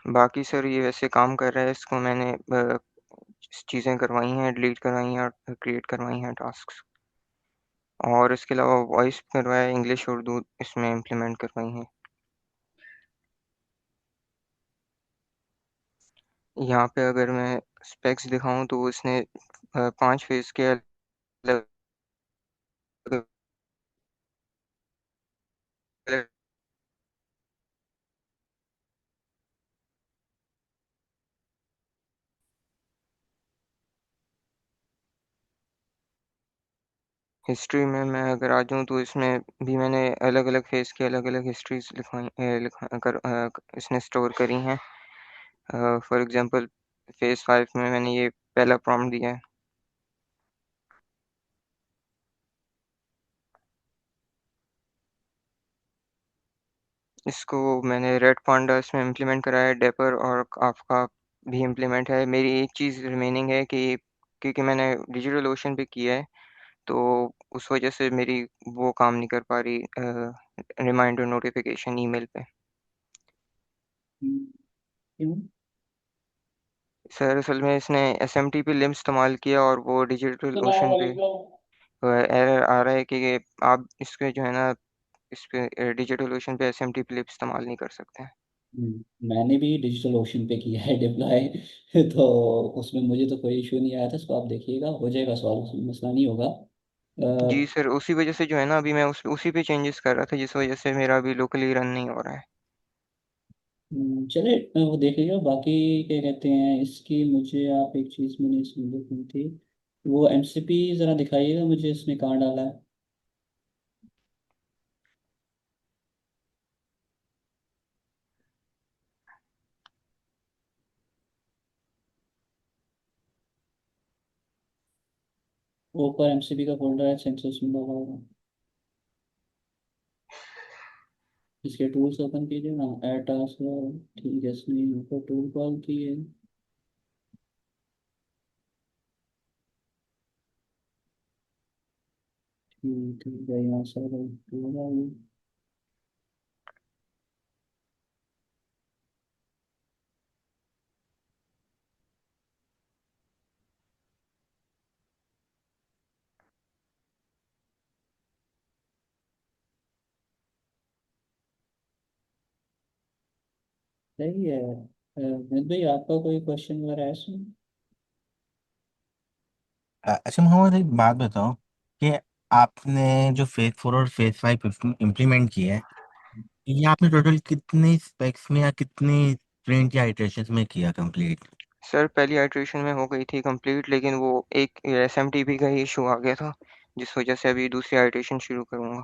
बाकी सर ये वैसे काम कर रहा है। इसको मैंने चीज़ें करवाई हैं, डिलीट करवाई हैं और क्रिएट करवाई हैं टास्क। और इसके अलावा वॉइस करवाया, इंग्लिश उर्दू इसमें इम्प्लीमेंट करवाई हैं। यहाँ पे अगर मैं स्पेक्स दिखाऊं तो इसने 5 फेज के अलग अलग हिस्ट्री में मैं अगर आ जाऊँ तो इसमें भी मैंने अलग अलग फेज के अलग अलग हिस्ट्रीज इसने स्टोर करी हैं। फॉर एग्जांपल फेज 5 में मैंने ये पहला प्रॉम्प्ट दिया है। इसको मैंने रेड पांडा इसमें इम्प्लीमेंट कराया है, डेपर और काफका भी इम्प्लीमेंट है। मेरी एक चीज़ रिमेनिंग है कि क्योंकि मैंने डिजिटल ओशन पे किया है, तो उस वजह से मेरी वो काम नहीं कर पा रही रिमाइंडर नोटिफिकेशन ईमेल पे। क्यों? सर असल में इसने एसएमटीपी लिम इस्तेमाल किया और वो डिजिटल अस्सलाम ओशन पे वालेकुम। एरर आ रहा है कि आप इसके जो है ना, इस पे डिजिटल ओशन पे एसएमटीपी लिम इस्तेमाल नहीं कर सकते। मैंने भी डिजिटल ओशन पे किया है डिप्लॉय तो उसमें मुझे तो कोई इशू नहीं आया था, इसको आप देखिएगा हो जाएगा सॉल्व, उसमें मसला नहीं होगा। जी अ, सर, उसी वजह से जो है ना, अभी मैं उसी पे चेंजेस कर रहा था, जिस वजह से मेरा अभी लोकली रन नहीं हो रहा है। चले वो देख लीजिए। बाकी क्या कहते हैं इसकी, मुझे आप एक चीज़ मैंने इसमें देखनी थी, वो एमसीपी ज़रा दिखाइएगा मुझे, इसने कहाँ डाला है। ऊपर एमसीपी का फोल्डर है, सेंसर्स में लगा होगा। इसके टूल्स ओपन कीजिए ना, ऐड टास्क, ठीक है, इसने ऊपर टूल कॉल की है। ठीक है, यहाँ सारा टूल आ गया। सही है। मित भाई, आपका कोई क्वेश्चन वगैरह है इसमें? अच्छा मोहम्मद, एक बात बताओ कि आपने जो फेज 4 और फेज 5 इम्प्लीमेंट किया है, ये आपने टोटल कितने स्पेक्स में या कितने प्रिंट या इटरेशंस में किया कंप्लीट? सर पहली आइट्रेशन में हो गई थी कंप्लीट, लेकिन वो एक एसएमटीपी का ही इशू आ गया था, जिस वजह से अभी दूसरी आइट्रेशन शुरू करूँगा।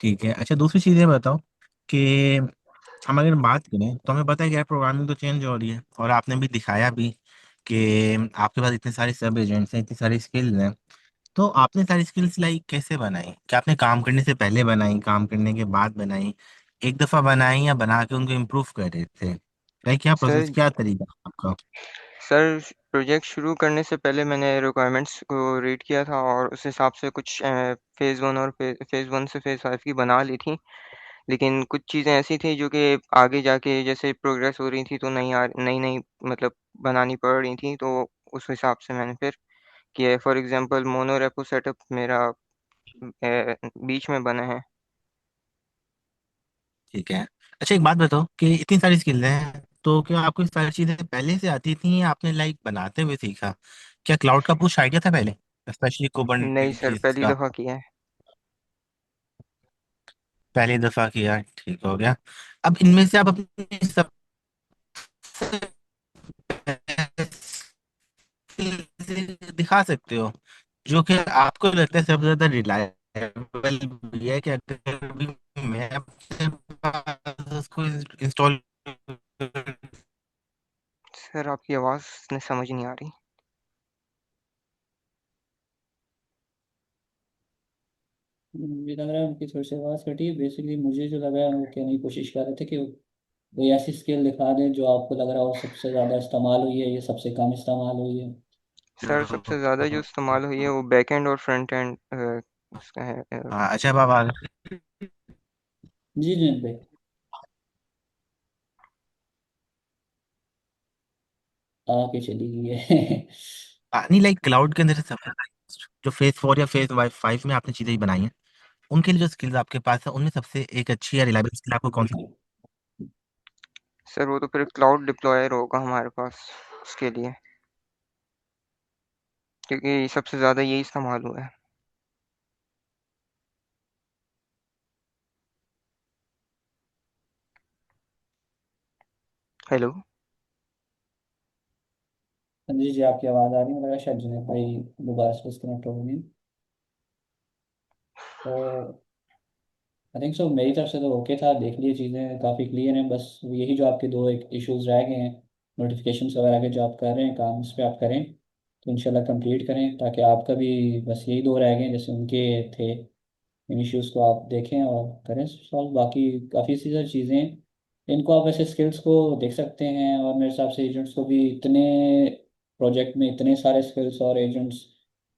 ठीक है। अच्छा, दूसरी चीज़ ये बताओ कि हम अगर बात करें तो हमें पता है कि यार प्रोग्रामिंग तो चेंज हो रही है, और आपने भी दिखाया भी कि आपके पास इतने सारे सब एजेंट्स हैं, इतनी सारी स्किल्स हैं। तो आपने सारी स्किल्स लाइक कैसे बनाई? क्या आपने काम करने से पहले बनाई, काम करने के बाद बनाई, एक दफा बनाई, या बना के उनको इम्प्रूव कर रहे थे? लाइक क्या प्रोसेस, सर क्या तरीका आपका? सर प्रोजेक्ट शुरू करने से पहले मैंने रिक्वायरमेंट्स को रीड किया था, और उस हिसाब से कुछ फेज़ 1 और फेज़ 1 से फेज़ 5 की बना ली थी। लेकिन कुछ चीज़ें ऐसी थी जो कि आगे जाके जैसे प्रोग्रेस हो रही थी तो नई नई मतलब बनानी पड़ रही थी, तो उस हिसाब से मैंने फिर किया है। For example mono repo setup मेरा बीच में बना है। ठीक है। अच्छा, एक बात बताओ कि इतनी सारी स्किल्स हैं, तो क्या आपको ये सारी चीजें पहले से आती थी या आपने लाइक बनाते हुए सीखा? क्या क्लाउड का कुछ आइडिया था पहले, स्पेशली नहीं सर, कुबरनेटिस पहली का? दफ़ा किया है। पहली दफा किया, ठीक हो गया। अब इनमें से आप अपनी सबसे दिखा सकते हो जो कि आपको लगता है सबसे ज्यादा रिलायबल भी है, कि अगर भी मैं अपने पास उसको इंस्टॉल। सर आपकी आवाज़ ने समझ नहीं आ रही। मुझे लग रहा है उनकी थोड़ी सी आवाज़ कटी है। बेसिकली मुझे जो लगा है वो कहने की कोशिश कर रहे थे कि कोई ऐसी स्किल दिखा दें जो आपको लग रहा हो सबसे ज़्यादा इस्तेमाल हुई है, ये सबसे कम इस्तेमाल हुई है। सर सबसे ज़्यादा जो इस्तेमाल हुई है वो बैक एंड और फ्रंट एंड उसका है। हाँ, अच्छा, अब आगे। जी जी भाई। आके चली गई है। नहीं, लाइक क्लाउड के अंदर से सबसे जो फेज 4 या फेज 5 में आपने चीजें बनाई हैं, उनके लिए जो स्किल्स आपके पास है, उनमें सबसे एक अच्छी या रिलायबल स्किल आपको कौन सी? सर वो तो फिर क्लाउड डिप्लॉयर होगा हमारे पास उसके लिए, क्योंकि सबसे ज़्यादा यही इस्तेमाल हुआ है। हेलो। जी जी, आपकी आवाज़ आ रही है, मुझे लगा शायद जुनेद भाई दोबारा से डिस्कनेक्ट हो गए। तो आई थिंक सो, मेरी तरफ से तो ओके था, देख लिए चीज़ें काफ़ी क्लियर हैं। बस यही जो आपके दो एक इश्यूज रह गए हैं, नोटिफिकेशंस वगैरह के जो आप कर रहे हैं काम, इस पे आप करें तो इंशाल्लाह कंप्लीट करें, ताकि आपका भी बस यही दो रह गए हैं जैसे उनके थे। इन इश्यूज़ को आप देखें और करें सॉल्व। बाकी काफ़ी सी सारी चीज़ें हैं, इनको आप ऐसे स्किल्स को देख सकते हैं। और मेरे हिसाब से एजेंट्स को भी इतने प्रोजेक्ट में इतने सारे स्किल्स और agents,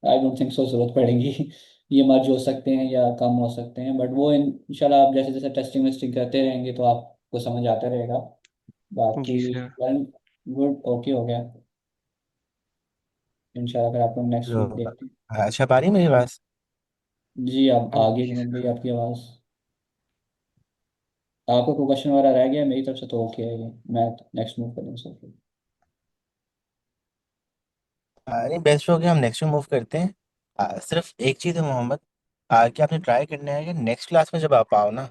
I don't think so ज़रूरत पड़ेगी। ये मर्ज हो सकते हैं या कम हो सकते हैं, बट वो इंशाल्लाह आप जैसे जैसे टेस्टिंग वेस्टिंग करते रहेंगे तो आपको समझ आता रहेगा। बाकी जी सर। गुड, ओके हो गया। इंशाल्लाह फिर आपको नेक्स्ट वीक तो, देखते हैं। अच्छा, पा रही है मेरी पास? जी, आप आगे जी जुनून सर। भाई, आपकी आवाज़। आपका कोई क्वेश्चन वगैरह रह गया? मेरी तरफ से तो ओके है ये, मैं नेक्स्ट मूव करूँ सर। नहीं, बेस्ट हो गया, हम नेक्स्ट में मूव करते हैं। सिर्फ एक चीज़ है मोहम्मद, कि आपने ट्राई करना है कि नेक्स्ट क्लास में जब आप आओ ना,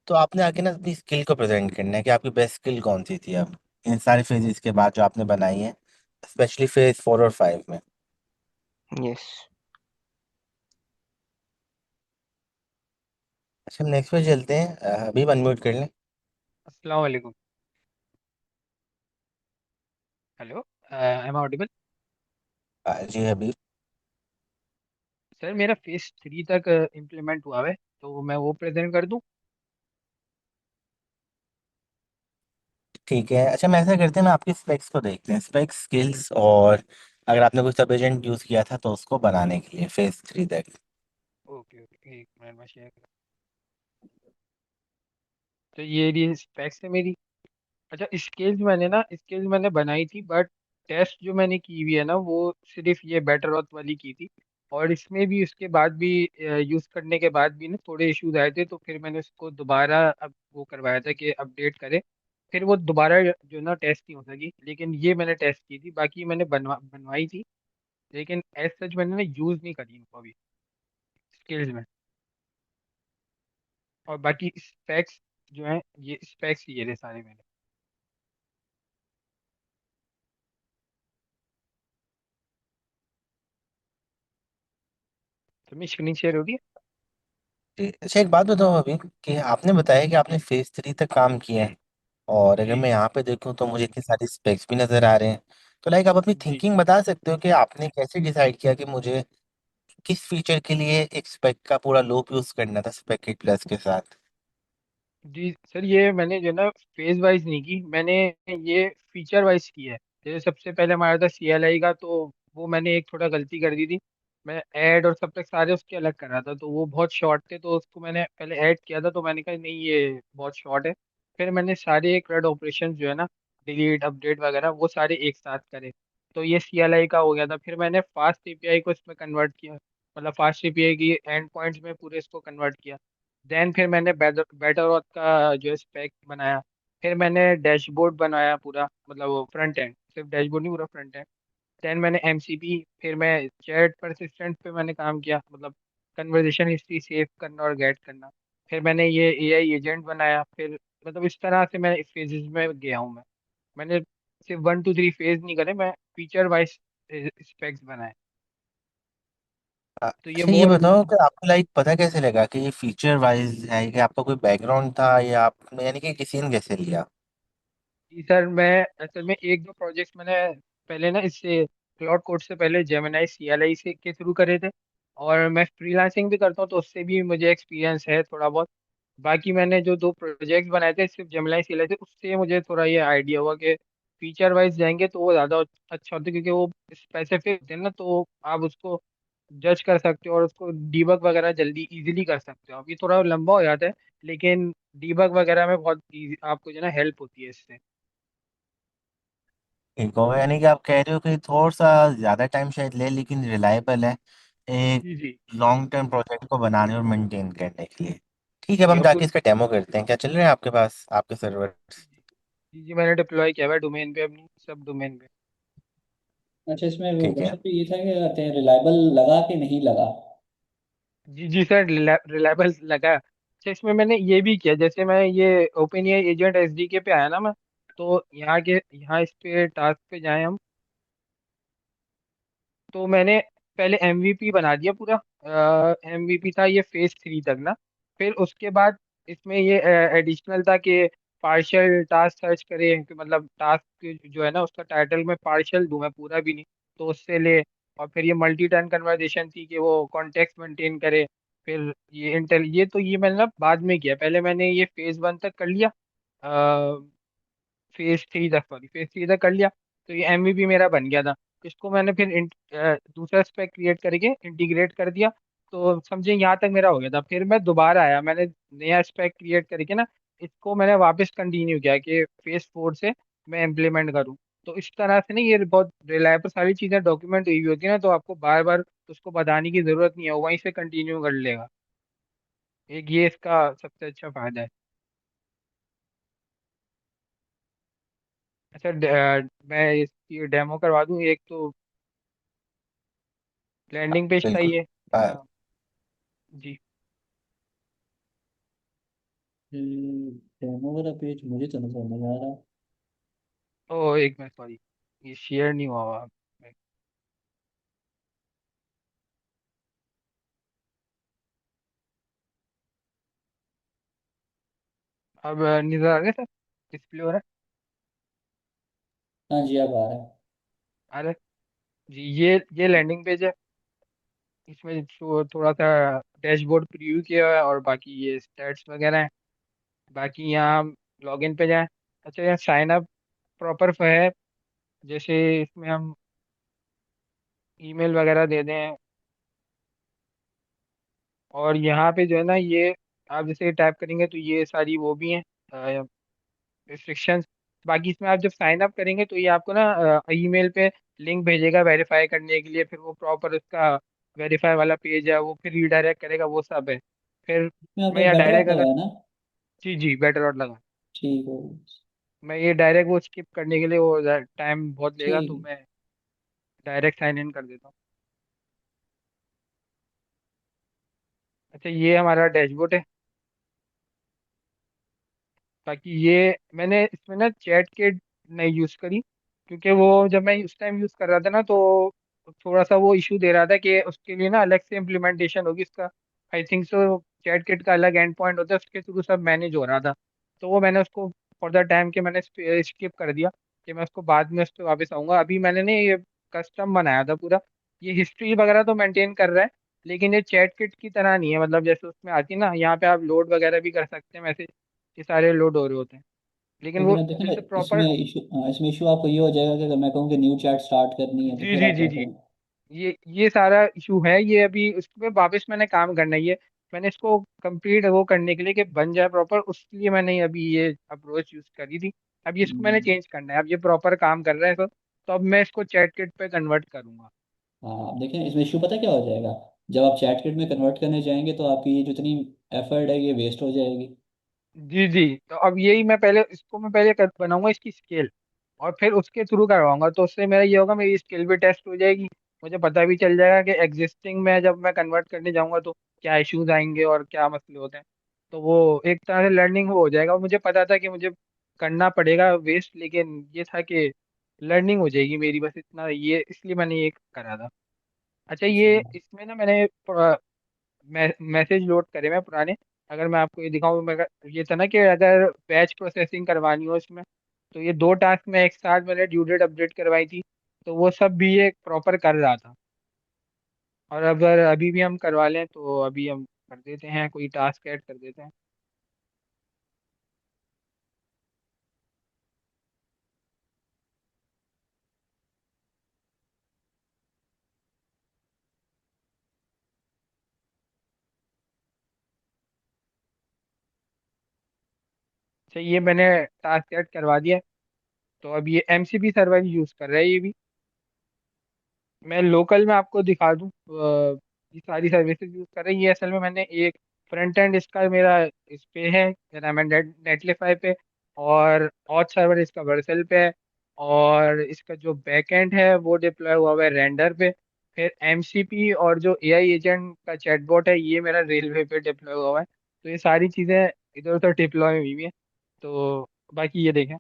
तो आपने आके ना अपनी स्किल को प्रेजेंट करना है कि आपकी बेस्ट स्किल कौन सी थी अब इन सारे फेजेस के बाद जो आपने बनाई है, स्पेशली फेज 4 और 5 में। यस। अच्छा, हम नेक्स्ट पे चलते हैं। अभी अनम्यूट कर लें। अस्सलाम वालेकुम। Hello, am audible? जी अभी। सर मेरा फेज 3 तक इम्प्लीमेंट हुआ है, तो मैं वो प्रेजेंट कर दूं? ठीक है, अच्छा मैं ऐसा करते हैं, मैं आपकी स्पेक्स को देखते हैं, स्पेक्स, स्किल्स, और अगर आपने कोई सब एजेंट यूज़ किया था तो उसको बनाने के लिए फेज 3 तक। ओके ओके, एक मिनट में शेयर कर। तो ये रही स्पेक्स है मेरी। अच्छा, स्किल्स मैंने बनाई थी, बट टेस्ट जो मैंने की हुई है ना, वो सिर्फ ये बेटर ऑथ वाली की थी। और इसमें भी उसके बाद भी यूज़ करने के बाद भी ना थोड़े इश्यूज आए थे, तो फिर मैंने उसको दोबारा अब वो करवाया था कि अपडेट करे। फिर वो दोबारा जो ना टेस्ट नहीं हो सकी, लेकिन ये मैंने टेस्ट की थी, बाकी मैंने बनवाई थी। लेकिन एज सच मैंने ना यूज़ नहीं करी उनको अभी स्किल्स में। और बाकी स्पेक्स जो है, ये स्पेक्स ये रहे सारे मैंने। तो मेरी स्क्रीन शेयर हो रही है? जी, अच्छा एक बात बताओ अभी, कि आपने बताया कि आपने फेज 3 तक काम किया है, और अगर जी मैं यहाँ पे देखूँ तो मुझे इतनी सारी स्पेक्स भी नज़र आ रहे हैं। तो लाइक आप अपनी जी थिंकिंग बता सकते हो कि आपने कैसे डिसाइड किया कि मुझे किस फीचर के लिए एक स्पेक का पूरा लूप यूज़ करना था स्पेक 8 प्लस के साथ। जी सर, ये मैंने जो ना फेज वाइज नहीं की, मैंने ये फीचर वाइज की है। जैसे सबसे पहले हमारा था CLI का, तो वो मैंने एक थोड़ा गलती कर दी थी। मैं ऐड और सब तक सारे उसके अलग कर रहा था, तो वो बहुत शॉर्ट थे, तो उसको मैंने पहले ऐड किया था, तो मैंने कहा नहीं ये बहुत शॉर्ट है। फिर मैंने सारे CRUD ऑपरेशन जो है ना, डिलीट अपडेट वगैरह, वो सारे एक साथ करे। तो ये CLI का हो गया था। फिर मैंने फास्ट API को इसमें कन्वर्ट किया, मतलब फास्ट API की एंड पॉइंट्स में पूरे इसको कन्वर्ट किया। देन फिर मैंने बेटर बेटर ऑथ का जो स्पेक बनाया। फिर मैंने डैशबोर्ड बनाया पूरा, मतलब वो फ्रंट एंड, सिर्फ डैशबोर्ड नहीं, पूरा फ्रंट एंड। देन मैंने MCP, फिर मैं चैट परसिस्टेंट पे मैंने काम किया, मतलब कन्वर्जेशन हिस्ट्री सेव करना और गेट करना। फिर मैंने ये AI एजेंट बनाया। फिर मतलब इस तरह से मैं फेजेस में गया हूँ मैं। मैंने सिर्फ 1 2 3 फेज नहीं करे, मैं फीचर वाइज स्पेक्स बनाए। तो ये अच्छा ये बहुत। बताओ कि आपको लाइक पता कैसे लगा कि ये फीचर वाइज है, कि आपका कोई बैकग्राउंड था, या आप यानी कि किसी ने कैसे लिया। जी सर, मैं असल में एक दो प्रोजेक्ट्स मैंने पहले ना इससे क्लाउड कोड से पहले जेमिनाई CLI से के थ्रू करे थे। और मैं फ्रीलांसिंग भी करता हूँ, तो उससे भी मुझे एक्सपीरियंस है थोड़ा बहुत। बाकी मैंने जो दो प्रोजेक्ट्स बनाए थे सिर्फ जेमिनाई CLI से, उससे मुझे थोड़ा ये आइडिया हुआ कि फीचर वाइज जाएंगे तो वो ज़्यादा अच्छा होता है, क्योंकि वो स्पेसिफिक होते हैं ना, तो आप उसको जज कर सकते हो और उसको डीबग वगैरह जल्दी इजीली कर सकते हो। अब ये थोड़ा लंबा हो जाता है, लेकिन डीबग वगैरह में बहुत easy, आपको जो है ना हेल्प होती है इससे। ठीक हो, यानी कि आप कह रहे हो कि थोड़ा सा ज़्यादा टाइम शायद ले, लेकिन रिलायबल है एक जी जी लॉन्ग टर्म प्रोजेक्ट को बनाने और मेंटेन करने के लिए। ठीक है, अब जी। हम और जाके पूरी। इसका डेमो करते हैं, क्या चल रहे हैं आपके पास आपके सर्वर। जी जी, मैंने डिप्लॉय किया हुआ है डोमेन पे, अपनी सब डोमेन पे। अच्छा, इसमें वो ठीक है। क्वेश्चन पे ये था कि कहते हैं रिलायबल लगा कि नहीं लगा? जी जी सर, रिलायबल लगा। अच्छा, इसमें मैंने ये भी किया, जैसे मैं ये ओपन एआई एजेंट SDK पे आया ना मैं, तो यहाँ इस पे टास्क पे जाए हम। तो मैंने पहले MVP बना दिया पूरा। MVP था ये फेज 3 तक ना। फिर उसके बाद इसमें ये एडिशनल था कि पार्शियल टास्क सर्च करे, कि मतलब टास्क जो है ना उसका टाइटल में पार्शियल दूं, मैं पूरा भी नहीं, तो उससे ले। और फिर ये मल्टी टर्न कन्वर्जेशन थी कि वो कॉन्टेक्स्ट मेंटेन करे। फिर ये तो ये मैंने ना बाद में किया, पहले मैंने ये फेज 1 तक कर लिया, फेज 3 तक, सॉरी फेज 3 तक कर लिया। तो ये MVP मेरा बन गया था। इसको मैंने फिर दूसरा स्पेक क्रिएट करके इंटीग्रेट कर दिया। तो समझे यहाँ तक मेरा हो गया था। फिर मैं दोबारा आया, मैंने नया स्पेक क्रिएट करके ना इसको मैंने वापस कंटिन्यू किया कि फेज 4 से मैं इम्प्लीमेंट करूँ। तो इस तरह से ना ये बहुत रिलायबल सारी चीज़ें डॉक्यूमेंट हुई होती है ना, तो आपको बार बार उसको बताने की ज़रूरत नहीं है, वो वहीं से कंटिन्यू कर लेगा। एक ये इसका सबसे अच्छा फायदा है। अच्छा, मैं इसकी डेमो करवा दूँ। एक तो लैंडिंग पेज था बिल्कुल। ये आ, अपना। जी। डेमो वाला पेज मुझे तो नहीं समझ आ रहा। ओ एक मिनट, सॉरी, ये शेयर नहीं हुआ हुआ। अब नजर आ गया सर? डिस्प्ले हो रहा हाँ जी, अब आ रहा है। है? आ रहा है जी। ये लैंडिंग पेज है। इसमें थोड़ा सा डैशबोर्ड प्रीव्यू किया हुआ है, और बाकी ये स्टैट्स वगैरह हैं। बाकी यहाँ हम लॉगिन पे जाएं। अच्छा, यहाँ साइन अप प्रॉपर है। जैसे इसमें हम ईमेल वगैरह दे दें, और यहाँ पे जो है ना, ये आप जैसे टाइप करेंगे तो ये सारी वो भी हैं रिस्ट्रिक्शंस। बाकी इसमें आप जब साइन अप करेंगे तो ये आपको ना ईमेल पे लिंक भेजेगा वेरीफाई करने के लिए। फिर वो प्रॉपर उसका वेरीफाई वाला पेज है, वो फिर रीडायरेक्ट करेगा, वो सब है। फिर इसमें मैं आपने यहाँ बेटर डायरेक्ट ऑफ अगर, लगाया ना? जी जी, बेटर आउट लगा, ठीक है। मैं ये डायरेक्ट वो स्किप करने के लिए, वो टाइम बहुत लेगा, तो ठीक। मैं डायरेक्ट साइन इन कर देता हूँ। अच्छा, ये हमारा डैशबोर्ड है। बाकी ये मैंने इसमें ना चैट के नहीं यूज़ करी, क्योंकि वो जब मैं उस टाइम यूज़ कर रहा था ना, तो थोड़ा सा वो इशू दे रहा था कि उसके लिए ना अलग से इम्प्लीमेंटेशन होगी इसका। I think so chat kit का अलग एंड पॉइंट होता है, उसके थ्रू सब मैनेज हो रहा था। तो वो मैंने उसको फॉर द टाइम के मैंने स्किप कर दिया, कि मैं उसको बाद में उस पर वापस आऊँगा। अभी मैंने ना ये कस्टम बनाया था पूरा। ये हिस्ट्री वगैरह तो मेंटेन कर रहा है, लेकिन ये चैट किट की तरह नहीं है। मतलब जैसे उसमें आती है ना, यहाँ पे आप लोड वगैरह भी कर सकते हैं मैसेज, ये सारे लोड हो रहे होते हैं, लेकिन लेकिन वो अब देखो ना, जैसे प्रॉपर। इसमें इशू, हाँ, इसमें इशू आपको ये हो जाएगा कि अगर मैं कहूँ कि न्यू चैट स्टार्ट करनी है तो जी फिर जी आप जी क्या जी, करोगे? ये सारा इशू है। ये अभी उस पे वापस मैंने काम करना है। ये मैंने इसको कंप्लीट वो करने के लिए कि बन जाए प्रॉपर, उसके लिए मैंने अभी ये अप्रोच यूज करी थी। अब ये इसको मैंने हम्म, चेंज करना है। अब ये प्रॉपर काम कर रहा है तो अब मैं इसको चैट किट पे कन्वर्ट करूंगा। हाँ, अब देखें इसमें इशू पता क्या हो जाएगा। जब आप चैट किट में कन्वर्ट करने जाएंगे तो आपकी ये जितनी एफर्ट है ये वेस्ट हो जाएगी। जी जी, तो अब यही मैं पहले इसको मैं पहले बनाऊंगा इसकी स्केल, और फिर उसके थ्रू करवाऊंगा। तो उससे मेरा ये होगा, मेरी स्किल भी टेस्ट हो जाएगी। मुझे पता भी चल जाएगा कि एग्जिस्टिंग में जब मैं कन्वर्ट करने जाऊंगा तो क्या इश्यूज आएंगे और क्या मसले होते हैं। तो वो एक तरह से लर्निंग हो जाएगा। और मुझे पता था कि मुझे करना पड़ेगा वेस्ट, लेकिन ये था कि लर्निंग हो जाएगी मेरी, बस इतना, ये इसलिए मैंने ये करा था। अच्छा, ये अच्छा। इसमें ना मैंने मैसेज लोड करे मैं पुराने। अगर मैं आपको ये दिखाऊं, मैं ये था ना कि अगर बैच प्रोसेसिंग करवानी हो इसमें, तो ये 2 टास्क में एक साथ मैंने ड्यू डेट अपडेट करवाई थी। तो वो सब भी ये प्रॉपर कर रहा था। और अगर अभी भी हम करवा लें तो अभी हम कर देते हैं, कोई टास्क ऐड कर देते हैं। अच्छा, ये मैंने टास्क ऐड करवा दिया है। तो अब ये MCP सर्वर यूज़ कर रहा है ये भी। मैं लोकल में आपको दिखा दूं, ये सारी सर्विसेज यूज कर रही है। ये असल में मैंने एक फ्रंट एंड इसका मेरा इस पे है, क्या नाम है, नेटलिफाई पे। और ऑथ सर्वर इसका वर्सल पे है। और इसका जो बैक एंड है वो डिप्लॉय हुआ हुआ है रेंडर पे। फिर MCP और जो AI एजेंट का चैटबॉट है, ये मेरा रेलवे पे डिप्लॉय हुआ हुआ है। तो ये सारी चीज़ें इधर उधर डिप्लॉय हुई हुई है। तो बाकी ये देखें,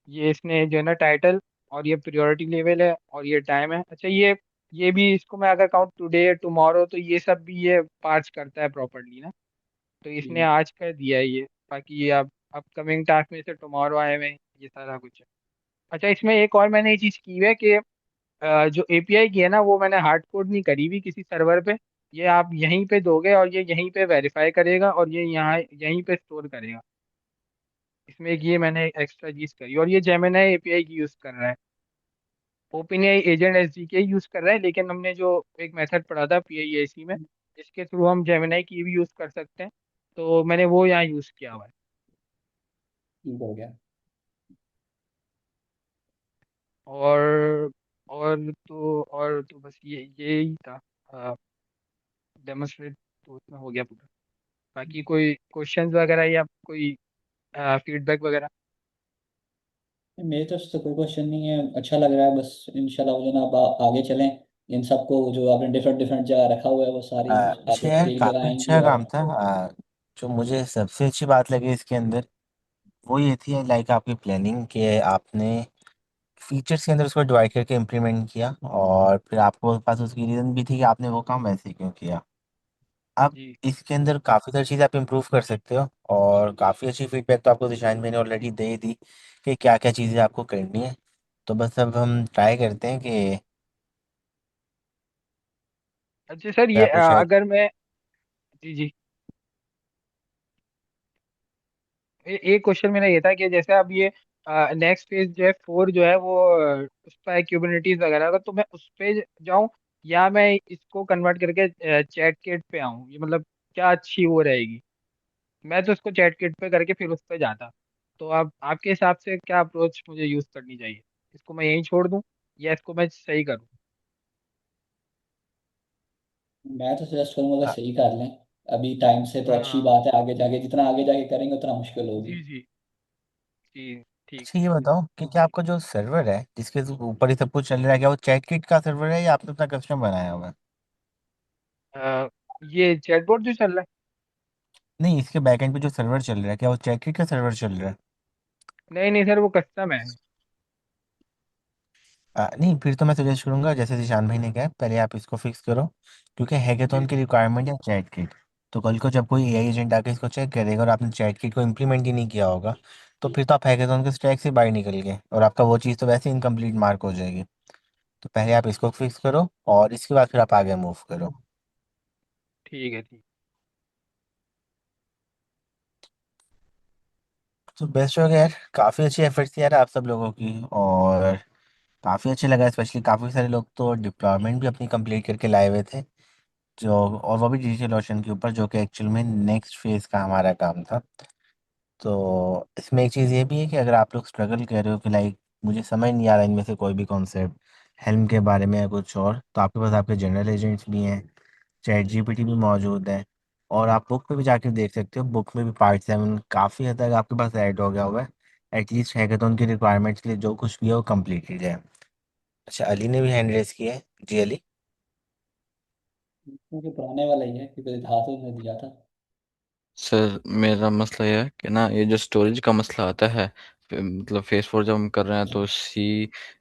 ये इसने जो है ना टाइटल, और ये प्रायोरिटी लेवल है, और ये टाइम है। अच्छा, ये भी इसको मैं अगर काउंट टुडे टुमारो, तो ये सब भी ये पार्स करता है प्रॉपरली ना। तो इसने ठीक। आज का दिया है ये। बाकी ये अब अपकमिंग टास्क में से टुमारो आए हुए हैं, ये सारा कुछ है। अच्छा, इसमें एक और मैंने ये चीज़ की हुई है कि जो API की है ना, वो मैंने हार्ड कोड नहीं करी हुई किसी सर्वर पे। ये आप यहीं पे दोगे और ये यहीं पे वेरीफाई करेगा, और ये यहाँ यहीं पे स्टोर करेगा। इसमें एक ये मैंने एक्स्ट्रा चीज़ करी, और ये जेमिनाई API की यूज़ कर रहा है। ओपन एजेंट SDK यूज कर रहा है, लेकिन हमने जो एक मेथड पढ़ा था PIAC में, जिसके थ्रू हम जेमिनाई की भी यूज कर सकते हैं, तो मैंने वो यहाँ यूज किया हुआ है। ठीक हो गया। और और तो बस यही था डेमोस्ट्रेट, तो उसमें हो गया पूरा। बाकी कोई क्वेश्चंस वगैरह या कोई फीडबैक वगैरह? मेरी तरफ से तो कोई क्वेश्चन नहीं है, अच्छा लग रहा है, बस इंशाल्लाह जो ना आप आगे चलें। इन सबको जो आपने डिफरेंट डिफरेंट जगह रखा हुआ है वो सारी अच्छा आगे यार, एक जगह काफी आएंगी। अच्छा और काम था। जो मुझे सबसे अच्छी बात लगी इसके अंदर वो ये थी लाइक आपकी प्लानिंग कि आपने फीचर्स के अंदर उसको डिवाइड करके इम्प्लीमेंट किया, और फिर आपको पास उसकी रीज़न भी थी कि आपने वो काम वैसे क्यों किया। अब जी। इसके अंदर काफ़ी सारी चीज़ें आप इम्प्रूव कर सकते हो, और काफ़ी अच्छी फीडबैक तो आपको दिशान मैंने ऑलरेडी दे ही दी कि क्या क्या चीज़ें आपको करनी है। तो बस अब हम ट्राई करते हैं कि अच्छा सर, ये आपको शायद। अगर मैं, जी जी, एक क्वेश्चन मेरा ये था कि जैसे अब ये नेक्स्ट फेज जो है 4 जो है वो उस पर क्यूबरनेटीज वगैरह का, तो मैं उस पे जाऊं या मैं इसको कन्वर्ट करके चैट किट पे आऊं, ये मतलब क्या अच्छी वो रहेगी? मैं तो इसको चैट किट पे करके फिर उस पे जाता। तो आप आपके हिसाब से क्या अप्रोच मुझे यूज करनी चाहिए? इसको मैं यहीं छोड़ दूं या इसको मैं सही करूं? मैं तो सजेस्ट करूंगा कि अ, सही कर लें। अभी टाइम से तो अच्छी हाँ। बात है, आगे जाके जितना आगे जाके करेंगे उतना मुश्किल होगी। जी जी। जी। ठीक अच्छा, ये ठीक। बताओ कि क्या आपका जो सर्वर है जिसके ऊपर ही सब कुछ चल रहा है, क्या वो चैट किट का सर्वर है या आपने अपना कस्टम बनाया हुआ है? ये चैटबॉट जो चल रहा है? नहीं, इसके बैकएंड पे जो सर्वर चल रहा है क्या वो चैट किट का सर्वर चल रहा है? नहीं नहीं सर, वो कस्टम है। नहीं, फिर तो मैं सजेस्ट करूंगा जैसे जिशान भाई ने कहा, पहले आप इसको फिक्स करो, क्योंकि जी हैकेथॉन की जी। रिक्वायरमेंट है चैट किट। तो कल को जब कोई एआई एजेंट आके इसको चेक करेगा और आपने चैट किट को इम्प्लीमेंट ही नहीं किया होगा, तो फिर तो आप हैकेथॉन के स्टैक से बाहर निकल गए और आपका वो चीज़ तो वैसे इनकम्प्लीट मार्क हो जाएगी। तो पहले आप इसको फिक्स करो और इसके बाद फिर आप आगे मूव करो। ठीक है ठीक। तो बेस्ट हो गया यार, काफ़ी अच्छी एफर्ट्स थी यार आप सब लोगों की, और काफ़ी अच्छे लगा, स्पेशली काफ़ी सारे लोग तो डिप्लॉयमेंट भी अपनी कंप्लीट करके लाए हुए थे, जो और वो भी डिजिटल ओशन के ऊपर, जो कि एक्चुअल में नेक्स्ट फेज का हमारा काम था। तो इसमें एक चीज़ ये भी है कि अगर आप लोग स्ट्रगल कर रहे हो कि लाइक मुझे समझ नहीं आ रहा इनमें से कोई भी कॉन्सेप्ट हेल्म के बारे में या कुछ और, तो आपके पास आपके जनरल एजेंट्स भी हैं, चैट जीपीटी भी मौजूद है, और आप बुक पे भी जाकर देख सकते हो, बुक में भी पार्ट 7 काफ़ी हद तक आपके पास ऐड हो गया हुआ है। एटलीस्ट हैकाथॉन की रिक्वायरमेंट्स के लिए जो कुछ भी है वो कंप्लीट ही जाए। अच्छा, अली ने भी हैंड रेस किया है। जी अली। क्योंकि पुराने वाला ही है, क्योंकि हाथों में दिया था। सर मेरा मसला यह है कि ना, ये जो स्टोरेज का मसला आता है, मतलब फेस 4 जब हम कर रहे हैं तो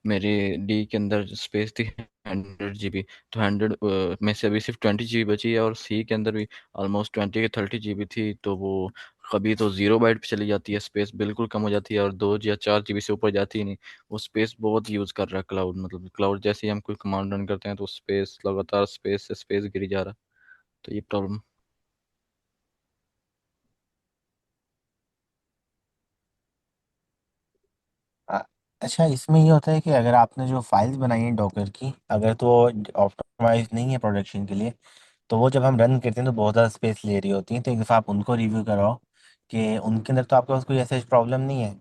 मेरी डी के अंदर स्पेस थी 100 GB। तो 100 में से अभी सिर्फ 20 GB बची है, और सी के अंदर भी ऑलमोस्ट 20 के 30 GB थी। तो वो कभी तो 0 बाइट पे चली जाती है, स्पेस बिल्कुल कम हो जाती है, और 2 या 4 GB से ऊपर जाती ही नहीं। वो स्पेस बहुत यूज़ कर रहा है क्लाउड, मतलब क्लाउड जैसे ही हम कोई कमांड रन करते हैं तो स्पेस लगातार स्पेस से स्पेस गिरी जा रहा है। तो ये प्रॉब्लम। अ- अच्छा, इसमें ये होता है कि अगर आपने जो फाइल्स बनाई हैं डॉकर की, अगर तो ऑप्टिमाइज नहीं है प्रोडक्शन के लिए, तो वो जब हम रन करते हैं तो बहुत ज़्यादा स्पेस ले रही होती हैं। तो एक दफ़ा आप उनको रिव्यू कराओ कि उनके अंदर तो आपके पास कोई ऐसा प्रॉब्लम नहीं है,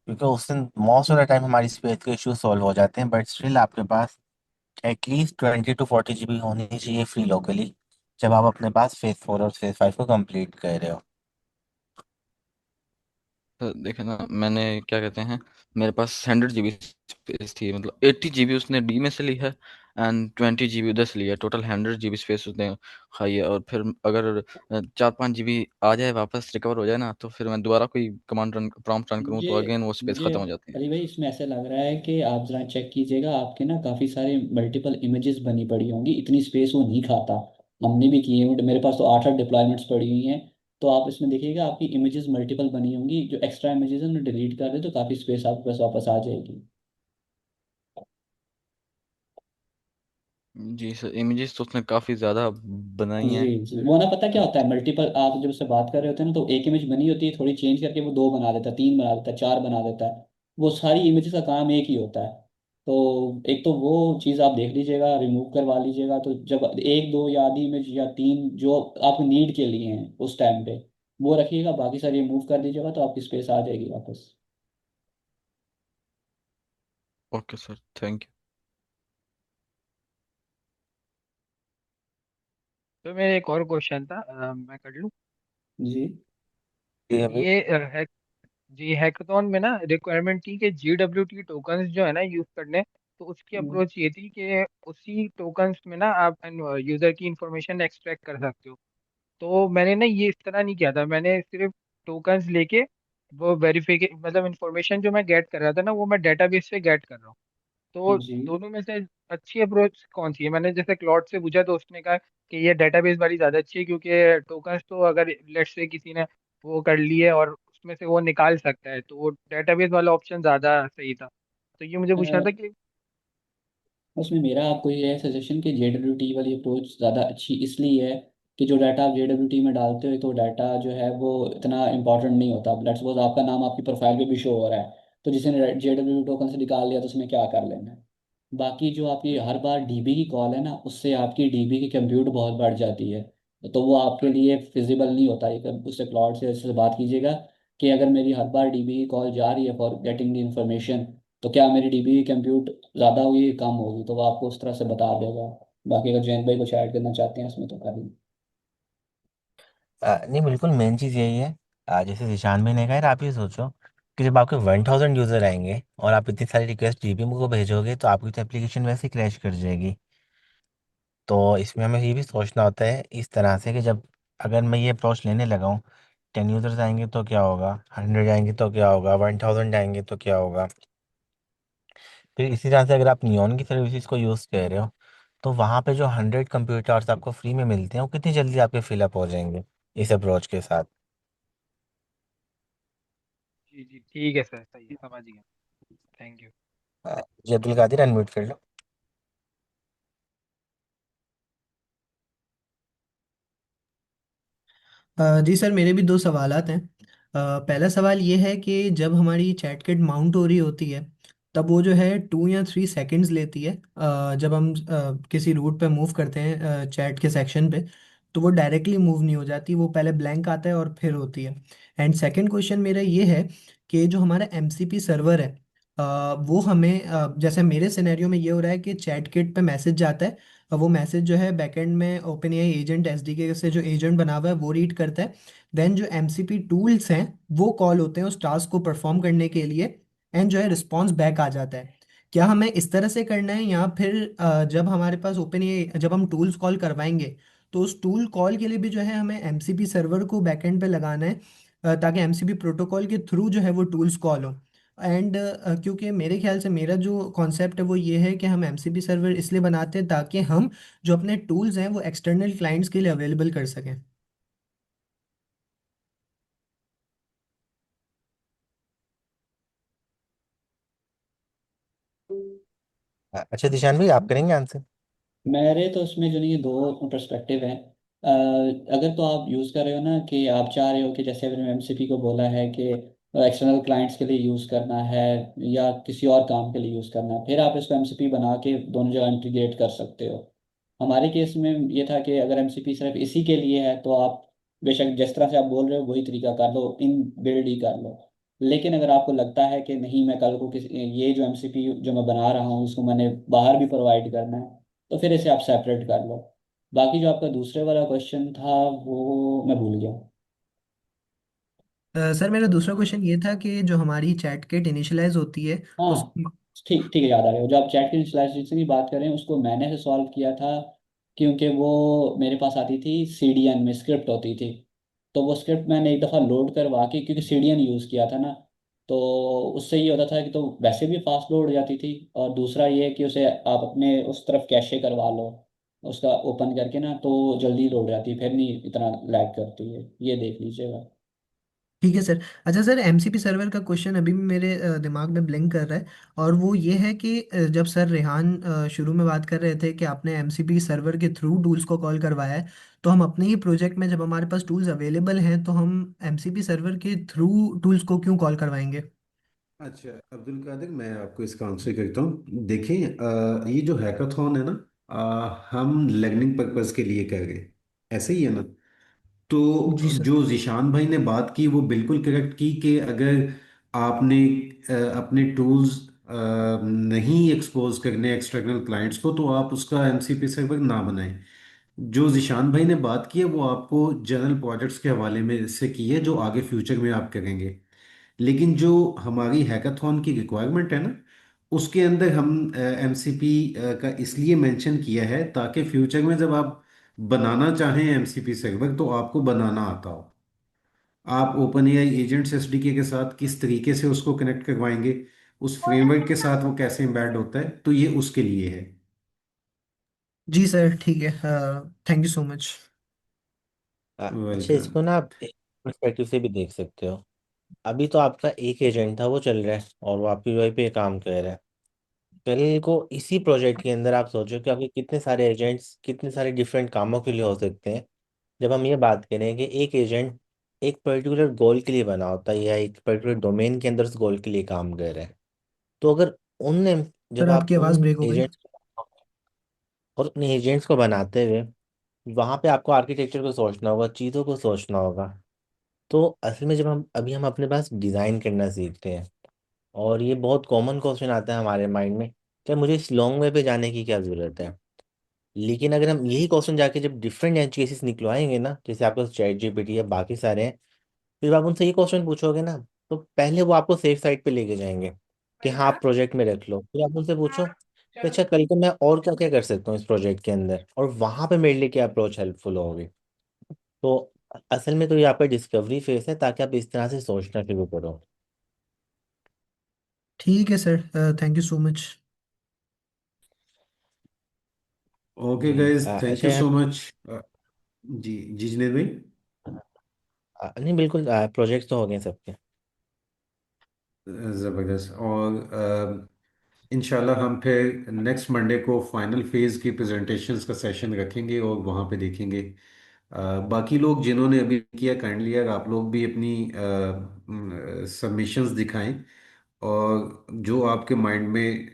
क्योंकि उससे मोस्ट ऑफ द टाइम हमारी स्पेस के इश्यूज सॉल्व हो जाते हैं, बट स्टिल आपके पास एटलीस्ट 20 to 40 GB होनी चाहिए फ्री लोकली, जब आप अपने पास फेज 4 और फेज 5 को कंप्लीट कर रहे हो। तो देखे ना, मैंने क्या कहते हैं, मेरे पास 100 GB स्पेस थी, मतलब 80 GB उसने डी में से ली है, एंड 20 GB उधर से लिया, टोटल 100 GB स्पेस उसने खाई है। और फिर अगर 4-5 GB आ जाए वापस रिकवर हो जाए ना, तो फिर मैं दोबारा कोई कमांड रन प्रॉम्प्ट रन करूँ मुझे तो अगेन वो स्पेस मुझे खत्म हो जाती है। अली भाई इसमें ऐसे लग रहा है कि आप जरा चेक कीजिएगा, आपके ना काफ़ी सारे मल्टीपल इमेजेस बनी पड़ी होंगी, इतनी स्पेस वो नहीं खाता। हमने भी किए हैं, मेरे पास तो 8-8 डिप्लॉयमेंट्स पड़ी हुई हैं। तो आप इसमें देखिएगा आपकी इमेजेस मल्टीपल बनी होंगी, जो एक्स्ट्रा इमेजेस हैं उन्हें डिलीट कर दे तो काफ़ी स्पेस आपके पास वापस आ जाएगी। जी सर, इमेजेस तो उसने काफ़ी ज़्यादा बनाई जी हैं। जी, वो ना पता क्या होता है, मल्टीपल आप जब उससे बात कर रहे होते हैं ना तो एक इमेज बनी होती है, थोड़ी चेंज करके वो दो बना देता है, तीन बना देता है, चार बना देता है। वो सारी इमेजेस का काम एक ही होता है। तो एक तो वो चीज़ आप देख लीजिएगा, रिमूव करवा लीजिएगा, तो जब एक दो या आधी इमेज या तीन जो आपको नीड के लिए हैं उस टाइम पे, वो रखिएगा, बाकी सारी रिमूव कर दीजिएगा तो आपकी स्पेस आ जाएगी वापस। Okay sir, thank you. तो मेरा एक और क्वेश्चन था, मैं कर लूँ? जी अभी। ये है, जी हैकाथॉन में ना रिक्वायरमेंट थी कि GWT टोकन्स जो है ना यूज करने, तो उसकी हम्म, अप्रोच ये थी कि उसी टोकन्स में ना आप यूजर की इंफॉर्मेशन एक्सट्रैक्ट कर सकते हो। तो मैंने ना ये इस तरह नहीं किया था, मैंने सिर्फ टोकन्स लेके वो वेरिफिके मतलब इंफॉर्मेशन जो मैं गेट कर रहा था ना वो मैं डेटाबेस से गेट कर रहा हूँ। तो जी। दोनों में से अच्छी अप्रोच कौन सी है? मैंने जैसे क्लॉड से पूछा तो उसने कहा कि ये डेटाबेस वाली ज़्यादा अच्छी है, क्योंकि टोकन्स तो अगर लेट्स से किसी ने वो कर ली है और उसमें से वो निकाल सकता है, तो वो डेटाबेस वाला ऑप्शन ज़्यादा सही था। तो ये मुझे पूछना था कि उसमें मेरा आपको ये है सजेशन कि JWT वाली अप्रोच ज़्यादा अच्छी इसलिए है कि जो डाटा आप JWT में डालते हो तो डाटा जो है वो इतना इंपॉर्टेंट नहीं होता। लेट्स सपोज आपका नाम आपकी प्रोफाइल पे भी शो हो रहा है, तो जिसने JWT टोकन से निकाल लिया तो उसमें क्या कर लेना है। बाकी जो आपकी हर बार DB की कॉल है ना, उससे आपकी DB की कंप्यूट बहुत बढ़ जाती है। तो वो आपके लिए फिजिबल नहीं होता। एक उससे क्लाउड से बात कीजिएगा कि अगर मेरी हर बार DB की कॉल जा रही है फॉर गेटिंग द इंफॉर्मेशन, तो क्या मेरी DB की कंप्यूट ज़्यादा होगी कम होगी, तो वो आपको उस तरह से बता देगा। बाकी अगर जयंत भाई कुछ ऐड करना चाहते हैं इसमें तो कर लें। नहीं, बिल्कुल मेन चीज़ यही है। जैसे जिशान भाई ने कहा यार, आप ये सोचो कि जब आपके 1000 यूज़र आएंगे और आप इतनी सारी रिक्वेस्ट जीपीएम को भेजोगे तो आपकी तो एप्लीकेशन वैसे ही क्रैश कर जाएगी। तो इसमें हमें ये भी सोचना होता है इस तरह से कि जब अगर मैं ये अप्रोच लेने लगा हूँ, 10 यूज़र्स आएंगे तो क्या होगा, 100 आएंगे तो क्या होगा, 1000 आएंगे तो क्या होगा। फिर इसी तरह से अगर आप नियॉन की सर्विसेज को यूज़ कर रहे हो तो वहाँ पे जो 100 कंप्यूटर्स आपको फ्री में मिलते हैं वो कितनी जल्दी आपके फिलअप हो जाएंगे इस अप्रोच के साथ। जी जी ठीक है सर, सही है, समझ गया। Thank you. जी अब्दुल कादिर, अनम्यूट कर लो। जी सर, मेरे भी दो सवालात हैं। पहला सवाल ये है कि जब हमारी चैट किट माउंट हो रही होती है तब वो जो है 2 या 3 सेकंड्स लेती है। जब हम किसी रूट पे मूव करते हैं चैट के सेक्शन पे, तो वो डायरेक्टली मूव नहीं हो जाती, वो पहले ब्लैंक आता है और फिर होती है। एंड सेकंड क्वेश्चन मेरा ये है कि जो हमारा एमसीपी सर्वर है, वो हमें जैसे मेरे सिनेरियो में ये हो रहा है कि चैट किट पे मैसेज जाता है। वो मैसेज जो है बैकएंड में ओपन एआई एजेंट एसडीके से जो एजेंट बना हुआ है वो रीड करता है। देन जो एमसीपी टूल्स हैं वो कॉल होते हैं उस टास्क को परफॉर्म करने के लिए, एंड जो है रिस्पॉन्स बैक आ जाता है। क्या हमें इस तरह से करना है, या फिर जब हमारे पास ओपन एआई जब हम टूल्स कॉल करवाएंगे तो उस टूल कॉल के लिए भी जो है हमें एमसीपी सर्वर को बैकएंड पे लगाना है, ताकि एमसीपी प्रोटोकॉल के थ्रू जो है वो टूल्स कॉल हो। एंड क्योंकि मेरे ख्याल से मेरा जो कॉन्सेप्ट है वो ये है कि हम एमसीपी सर्वर इसलिए बनाते हैं ताकि हम जो अपने टूल्स हैं वो एक्सटर्नल क्लाइंट्स के लिए अवेलेबल कर सकें। अच्छा दिशान भाई, आप करेंगे आंसर? मेरे तो उसमें जो नहीं दो पर्सपेक्टिव हैं। अगर तो आप यूज़ कर रहे हो ना कि आप चाह रहे हो कि जैसे अगर MCP को बोला है कि एक्सटर्नल क्लाइंट्स के लिए यूज़ करना है या किसी और काम के लिए यूज़ करना है, फिर आप इसको MCP बना के दोनों जगह इंटीग्रेट कर सकते हो। हमारे केस में ये था कि अगर MCP सिर्फ इसी के लिए है तो आप बेशक जिस तरह से आप बोल रहे हो वही तरीका कर लो, इन बिल्ड ही कर लो। लेकिन अगर आपको लगता है कि नहीं, मैं कल को किसी ये जो MCP जो मैं बना रहा हूँ इसको मैंने बाहर भी प्रोवाइड करना है, तो फिर इसे आप सेपरेट कर लो। बाकी जो आपका दूसरे वाला क्वेश्चन था वो मैं भूल गया। सर, मेरा दूसरा क्वेश्चन ये था कि जो हमारी चैट किट इनिशियलाइज होती है उस हाँ, ठीक ठीक है, याद आ गया। जो आप चैट की इनिशियलाइजेशन की बात कर रहे हैं उसको मैंने से सॉल्व किया था, क्योंकि वो मेरे पास आती थी CDN में, स्क्रिप्ट होती थी। तो वो स्क्रिप्ट मैंने एक दफ़ा लोड करवा के, क्योंकि CDN यूज़ किया था ना, तो उससे ये होता था कि तो वैसे भी फास्ट लोड हो जाती थी, और दूसरा ये कि उसे आप अपने उस तरफ कैशे करवा लो उसका ओपन करके ना, तो जल्दी लोड हो जाती है, फिर नहीं इतना लैग करती है। ये देख लीजिएगा। ठीक है सर। अच्छा सर, एमसीपी सर्वर का क्वेश्चन अभी भी मेरे दिमाग में ब्लिंक कर रहा है, और वो ये है कि जब सर रेहान शुरू में बात कर रहे थे कि आपने एमसीपी सर्वर के थ्रू टूल्स को कॉल करवाया है, तो हम अपने ही प्रोजेक्ट में जब हमारे पास टूल्स अवेलेबल हैं तो हम एमसीपी सर्वर के थ्रू टूल्स को क्यों कॉल करवाएंगे? अच्छा अब्दुल कादिर, मैं आपको इसका आंसर करता हूँ। देखिए, ये जो हैकाथॉन है ना, हम लर्निंग पर्पस के लिए कर रहे हैं, ऐसे ही है ना। तो जी सर। जो जिशान भाई ने बात की वो बिल्कुल करेक्ट की कि अगर आपने अपने टूल्स नहीं एक्सपोज करने एक्सटर्नल क्लाइंट्स को तो आप उसका एमसीपी सर्वर ना बनाएं। जो जिशान भाई ने बात की है वो आपको जनरल प्रोजेक्ट्स के हवाले में से की है जो आगे फ्यूचर में आप करेंगे। लेकिन जो हमारी हैकाथॉन की रिक्वायरमेंट है ना, उसके अंदर हम एमसीपी का इसलिए मेंशन किया है ताकि फ्यूचर में जब आप बनाना चाहें एमसीपी सर्वर तो आपको बनाना आता हो। आप ओपन एआई एजेंट्स एसडीके के साथ किस तरीके से उसको कनेक्ट करवाएंगे, उस फ्रेमवर्क के साथ वो कैसे एम्बेड होता है, तो ये उसके लिए है। जी सर, ठीक है। Thank you so much. अच्छा, वेलकम। इसको ना आप एक पर्सपेक्टिव से भी देख सकते हो। अभी तो आपका एक एजेंट था, वो चल रहा है और वो आपकी यूआई पे काम कर रहा है। कल को इसी प्रोजेक्ट के अंदर आप सोचो कि आपके कितने सारे एजेंट्स कितने सारे डिफरेंट कामों के लिए हो सकते हैं। जब हम ये बात करें कि एक एजेंट एक पर्टिकुलर गोल के लिए बना होता है या एक पर्टिकुलर डोमेन के अंदर उस गोल के लिए काम कर रहा है, तो अगर उन सर जब आप आपकी आवाज़ उन ब्रेक हो गई। एजेंट्स और अपने एजेंट्स को बनाते हुए वहाँ पे आपको आर्किटेक्चर को सोचना होगा, चीज़ों को सोचना होगा। तो असल में जब हम अपने पास डिज़ाइन करना सीखते हैं और ये बहुत कॉमन क्वेश्चन आता है हमारे माइंड में, क्या मुझे इस लॉन्ग वे पे जाने की क्या ज़रूरत है। लेकिन अगर हम यही क्वेश्चन जाके जब डिफरेंट एज केसेस निकलवाएंगे ना, जैसे आपके पास चैट जीपीटी है, बाकी सारे हैं, फिर आप उनसे ये क्वेश्चन पूछोगे ना, तो पहले वो आपको सेफ साइड पे लेके जाएंगे कि हाँ आप प्रोजेक्ट में रख लो। फिर आप उनसे पूछो कि अच्छा कल को मैं और क्या क्या कर सकता हूँ इस प्रोजेक्ट के अंदर, और वहां पे मेरे लिए क्या अप्रोच हेल्पफुल होगी। तो असल में तो ये आपका डिस्कवरी फेस है, ताकि आप इस तरह से सोचना शुरू करो। ठीक है sir, thank you so much. Okay जी गाइज, थैंक अच्छा यू यहाँ सो मच। जी जी जुनेद भाई। नहीं बिल्कुल, प्रोजेक्ट तो हो गए सबके। ज़बरदस्त। और इंशाल्लाह हम फिर नेक्स्ट मंडे को फाइनल फेज़ की प्रेजेंटेशंस का सेशन रखेंगे और वहाँ पे देखेंगे। बाकी लोग जिन्होंने अभी किया, काइंडली यार आप लोग भी अपनी सबमिशंस दिखाएं। और जो आपके माइंड में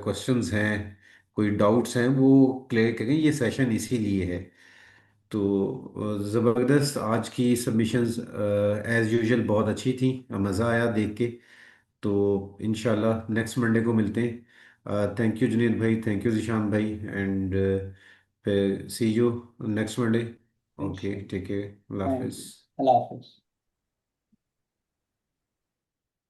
क्वेश्चंस हैं, कोई डाउट्स हैं, वो क्लियर करें। ये सेशन इसीलिए है। तो ज़बरदस्त, आज की सबमिशंस एज़ यूजुअल बहुत अच्छी थी, मज़ा आया देख के। तो इंशाल्लाह नेक्स्ट मंडे को मिलते हैं। थैंक यू जुनेद भाई, थैंक यू जिशान भाई, एंड फिर see you next Monday. Okay, take care, Allah thank हाफिज़। यू। अल्लाह हाफिज।